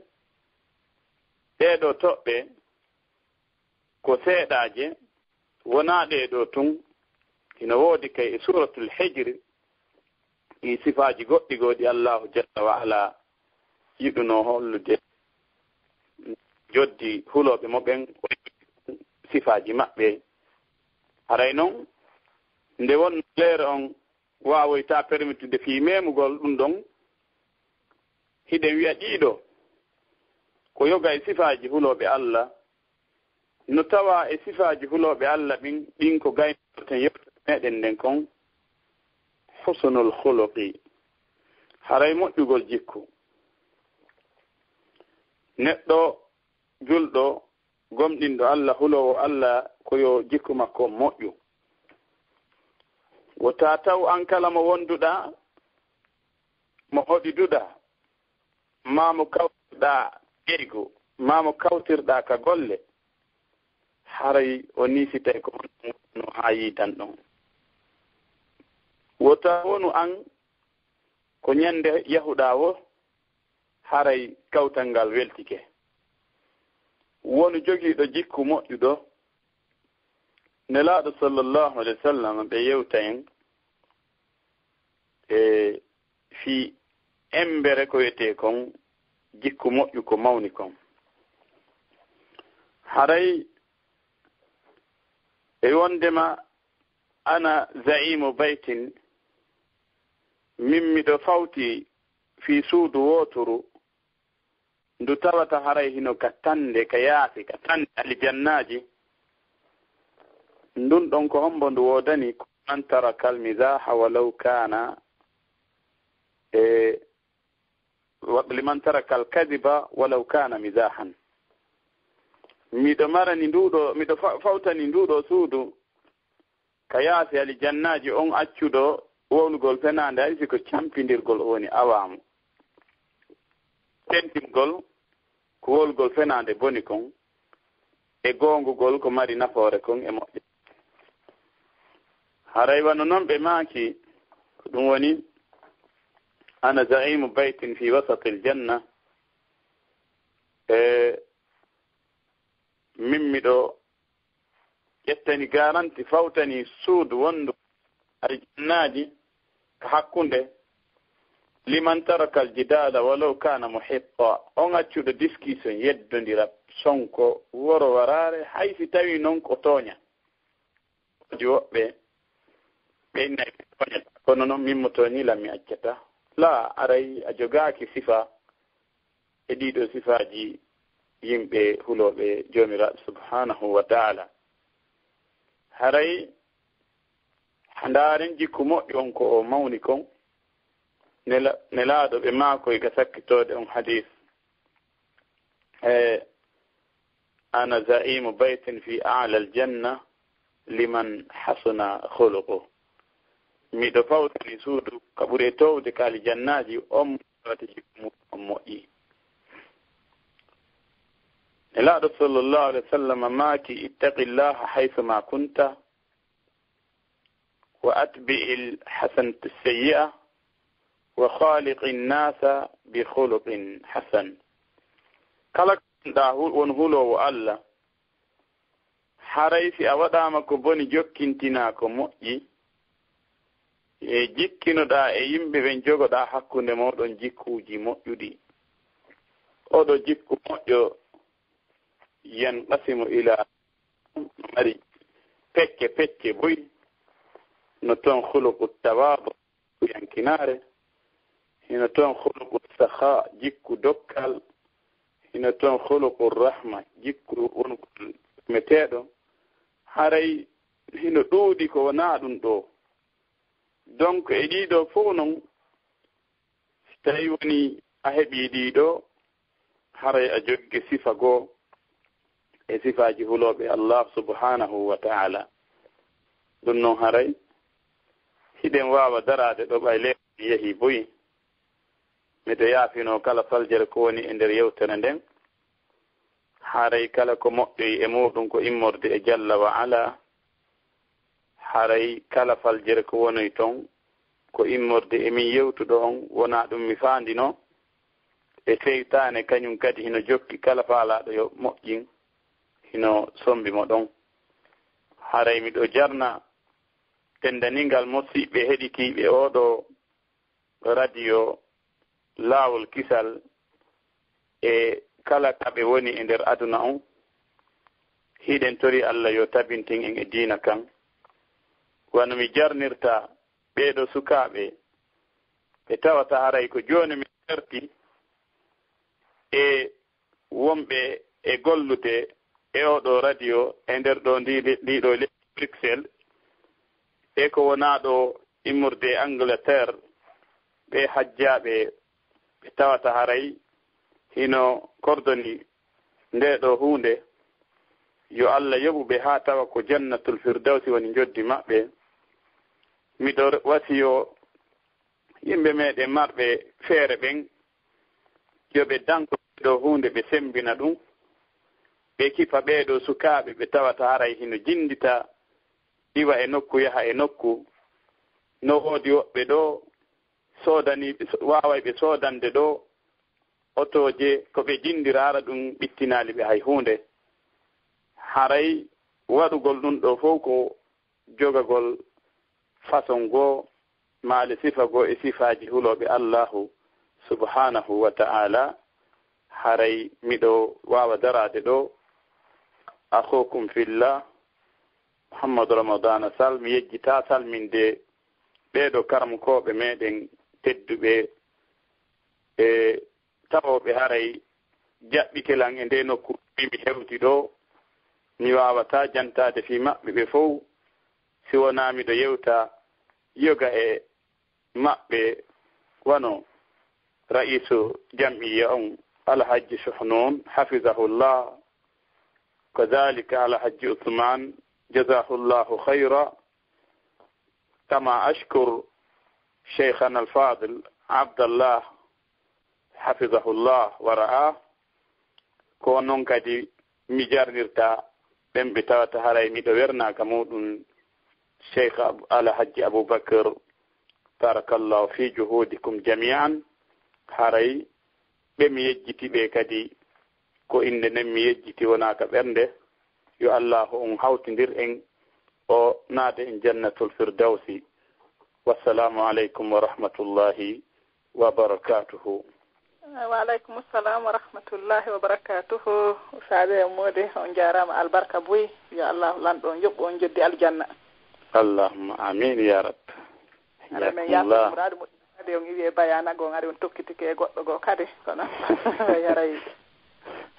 ɗeɗo toɓɓe ko seeɗaje wona ɗeɗo tun hino woodi kay e suratul hijr i sifaji goɗɗi goɗi Allahu jalla wa ala yiɗuno hollude joddi huloɓe moɓen sifaji maɓɓe. haray noon nde won leere on wawoyta permittude fi memugol ɗum ɗon hiɗen wiya ɗiɗo ko yoga e sifaji huloɓe Allah no tawa e sifaji huloɓe Allah ɗin ko gaynoten yewte meɗen nden kon husnul khuluqi haray moƴƴugol jikku. neɗɗo julɗo gomɗinɗo Allah hulowo Allah koyo jikku makko moƴƴu. wota taw an kala mo wonduɗa mo hoɗiduɗa ma mo kawtirɗa ƴeygu ma mo kawtirɗa ka golle haray o nisitay ko no ha yidan ɗon. wota wonu an ko ñande yahuɗa wo haray kawtal ngal weltike. wonu jogiiɗo jikku moƴƴuɗo nelaaɗo sallallahu alayhi wa sallam ɓe yewta en e fi embere ko wiyete kon jikku moƴƴu ko mawni kon. haray e wondema ana zaimu baytin min miɗo fawti fi suudu wotoru ndu tawata haray hino ka tande ka yaasi ka tande aljannaji ndun ɗon ko hombo ndu wodani man taraka almizaha walaw kana liman taraka alkadiba walaw kana mizahan. miɗo marani nduɗo miɗo fawtani nduɗo suudu ka yaasi ali jannaji on accuɗo wownugol fenande hay siko campindirgol woni awamo tentingol ko wolgol fenande boni kon e gongugol ko mari nafoore kon e moƴƴe haray wano noon ɓe maaki ko ɗum woni ana zaimu baytin fi wasati aljanna min miɗo ƴettani garanti fawtani suudu wondu aljannaji ko hakkunde liman taraka aljidala walaw kana muhitta on accuɗo discussion yeddodira sonko woro warare hay si tawi noon ko tooña ji woɓɓe ɓeynayi tooñata kono noon min mo tooñilam mi accata la aray a jogaaki sifa e ɗiɗo sifaji yimɓe huloɓe jomiraɗo subhanahu wa taala haray handaren jikku moƴƴo on ko o mawni kon nelaaɗo ɓe maakoy ga sakkitode on hadis ana zaimu baytin fi ala aljanna liman hasuna khuluqu miɗo fawtani suudu ka ɓuri towde ka aljannaji on wata jikku on moƴƴi nelaaɗo sallllahu alih wa sallam maaki ittaqillaha haythuma kunta wa atbi'i alhasanata sayyi'a wa khaliqi nnasa bi khuluqin hasan kala ɗa won hulowo Allah haray si a waɗama ko boni jokkintina ko moƴƴi e jikkinoɗa e yimɓe ɓen jogoɗa hakkunde moɗon jikkuji moƴƴuɗi oɗo jikku moƴƴo yanqasimu ila mari pecce boy no toon khuluqu tawadu yankinare hino toon khuluqu sakha jikku dokkal hino toon khuluqu rahma jikku wongol meteɗo haray hino ɗuuɗi ko wona ɗum ɗo donc e ɗiɗo fof noon so tawi woni a heeɓi ɗiɗo haray a jogge sifa goo e sifaji huloɓe Allah subhanahu wa ta'ala ɗum noon haray hiɗen wawa darade ɗo ɓay le yeehi boyi miɗo yaafino kala faljere ko woni e nder yewtere nden haray kala ko moƴƴoyi e muɗum ko immorde e jalla wa ala haray kala faljere ko wonoy toon ko immorde emin yewtuɗo on wona ɗum mi faandino e seytane kañum kadi hino jokki kala faalaɗo yo moƴƴin hino sombi mo ɗon haray miɗo jarna tendaningal musiɓɓe heɗitiɓe oɗo radio laawol kisal e kala kaɓe woni e nder aduna on hiɗen tori Allah yo tabintin en e diina kan wano mi jarnirta ɓeeɗo sukaaɓe ɓe tawata haray ko jooni mi certi e wonɓe e gollude e oɗo radio e nder ɗo ndiɗo le Bruxelles e ko wona ɗo immorde Angleterre ɓe hajjaɓe ɓe tawata haray hino kordoni nde ɗo hunde yo Allah yoɓuɓe ha tawa ko jannatul firdawsi woni joddi maɓɓe miɗo wasiyo yimɓe meɗen marɓe feere ɓen yoɓe danko ɗo hunde ɓe sembina ɗum ɓe kifa ɓeɗo sukaaɓe ɓe tawata haray hino jindita iwa e nokku yaha e nokku no woodi woɓɓe ɗo soodani waway ɓe soodande ɗo otoje ko ɓe jindirara ɗum ɓittinali ɓe hay hunde haray waɗugol ɗum ɗo fof ko jogagol façon goo maale sifa goo e sifaji huloɓe Allahu subhanahu wa ta'ala haray miɗo wawa darade ɗo akhukum fillah Muhammadu Ramadana Sall mi yejjita salminde ɓeɗo karamkoɓe meɗen tedduɓe e tawoɓe haray jaɓɓi kelan e nde nokku mi hewti ɗo mi wawata jantade fi maɓɓe ɓe fof si wona miɗo yewta yoga e maɓɓe wano ra'isu jam'iya on alhaji Suhnun hafizahullah كذلك على حج عثمان جزاه الله خيرا. كما أشكر شيخنا الفاضل عبد الله حفظه الله ورعاه كونون كدي مجارنيرتا بمبتاوتا هراي ميدو ورنا كمودون شيخ على حج أبو بكر بارك الله في جهودكم جميعا هراي بميجتي بكدي ko inde nem mi yejjiti wona ka ɓernde yo Allah on hawtindir en o naade en jannatul firdawsi. Wassalamu aleykum wa rahmatullahi wa barakatuhu.
Wa aleykum assalam wa rahmatullahi wa barakatuhu. Saade mode on jarama albarka boy yo Allah lanɗo on yoɓɓo on joddi aljanna.
Allahumma amin ya rab.
Ala men yaatu muradu mo kadi on iwi e bayana go ngari on tokkitike e goɗɗo go kadi kono yaray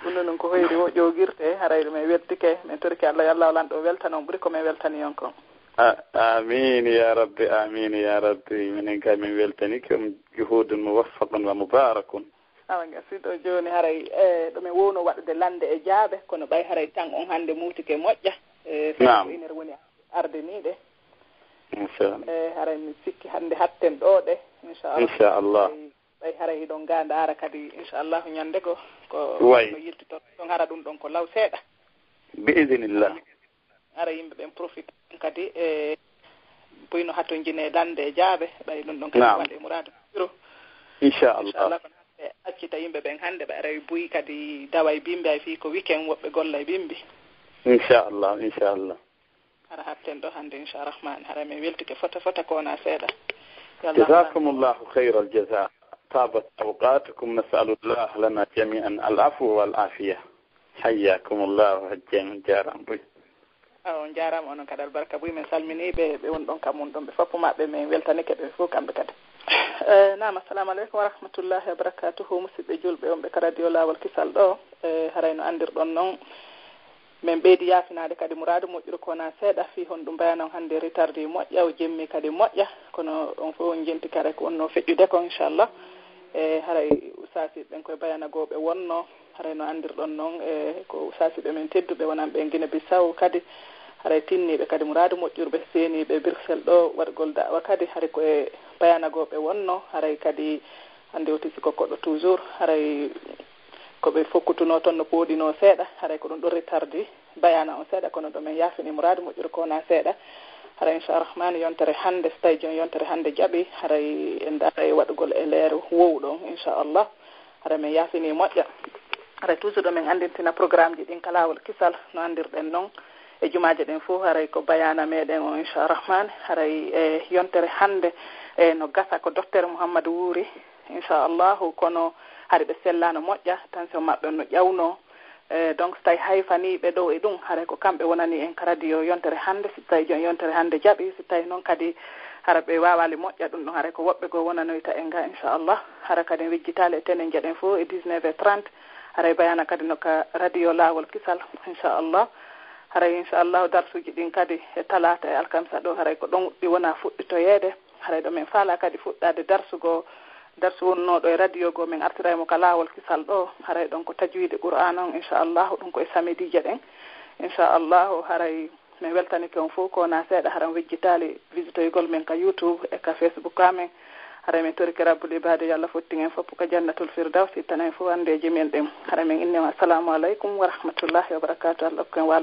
ɗum noon ko hoyri o ƴowgirte harayde men weltike min torki Allah yo Allah lanɗo weltanon ɓuri ko min weltani on kon.
amin ya rabbi amin ya rabbi. minen kay min weltanike on juhudun muwaffaqun wa mubarakun.
awa gasiɗo joni haray ɗomin wowno waɗude lande e jaaɓe kono ɓay haray tan on hannde muutike moƴƴa ko iner woni ardeniɗe haray mi sikki hannde hatten ɗo ɗe inchallah ɓay haray ɗon ga ndaara kadi inchallah ñande ko yiltito ɗon hara ɗum ɗon ko law seeɗa
bi idinillah.
ara yimɓe ɓen profite kadi e boyno hatto jine dande e jaaɓe ɓay ɗum ɗon kadi waɗe mouradu biro inchallah ko hande accita yimɓe ɓen hannde ɓe ara buyi kadi dawa e bimbi ay fii ko weekend woɓɓe golla e bimbi
inchallah
ara hatten ɗo hannde incharahman hara min weltike fota ko wona seeɗa.
jazakumullahu khayra aljaza. طابت أوقاتكم. نسأل الله لنا جميعا العفو والعافية. حياكم الله هجين جارم بي.
جارم أنا كذا البركة بي من سالمني بوندون كموندون بفكوا ما بمن ويلتاني كده بفكوا بكده. نعم السلام عليكم ورحمة الله وبركاته. مسجد جول بيوم بكراديو لا والكسال دو هراينو أندر دونون من بيدي yafinade kadi muradu moƴƴuɗo kona seeɗa fi honɗum mbayano hannde retardi moƴƴa o jemmi kadi moƴƴa kono on fof on jenti kare ko wonno feƴƴude ko inchallah haray usasiɓe koye bayanagoɓe wonno haray no andirɗon noon ko usasiɓe men tedduɓe wonan ɓe Guinée Bissau kadi haray tinniɓe kadi muradu moƴƴurɓe seeniɓe Bruxelles ɗo waɗgol dawa kadi haray koye bayanagoɓe wonno haray kadi hannde o tisi kokkoɗo toujours haray koɓe fokkutuno toon no pooɗino seeɗa haray ko ɗum ɗo retardi bayana on seeɗa kono ɗo men yaafini muradu moƴƴuɗo ko wona seeɗa haray inchallah yontere hannde so tawi joni yontere hannde jaaɓi haray en daara e waɗugol e leere wowɗon inchallah haray men yaafini moƴƴa haray toujours ɗo men andintina programme ji ɗin kalawol kisal no andirɗen noon e jumaje ɗen fof haray ko bayana meɗen o inchallah haray e yontere hannde no gasa ko docteur Mouhamadou Wuri inchallah kono haɗa ɓe sellano moƴƴa tension maɓɓe no ƴawno donc so tawi hayfaniɓe ɗo e ɗum haray ko kamɓe wonani en ka radio yontere hannde si tawi joni yontere hannde jaaɓi si tawi noon kadi hara ɓe wawali moƴƴa ɗum ɗon haray ko woɓɓe goo wonanoyta en ga inchallah hara kadi wejjitali e tenen jeɗen fof e 19h30 haray bayana kadi no ka radio lawol kisal inchallah haray inchallah darsuji ɗin kadi e talata e alkamisa ɗo haray ko ɗon ɗi wona fuɗɗitoyeede haray ɗo men faala kadi fuɗɗade darsu wonnoɗo e radio go min artiraymo ka laawol kisal ɗo haray ɗon ko tajwide qur'an on inchallah ɗum koye samedije ɗen inchallah haray min weltanike on fof ko wona seeɗa haran wejjitali visitoygol men ka YouTube e ka Facebook amen haray min toriki rabbul ibade yo Allah fottin en fof ko jannatul firdaws ittanen fof andeji men ɗen haray min innema assalamu aleykum wa rahmatullahi wa barakatuh. Allah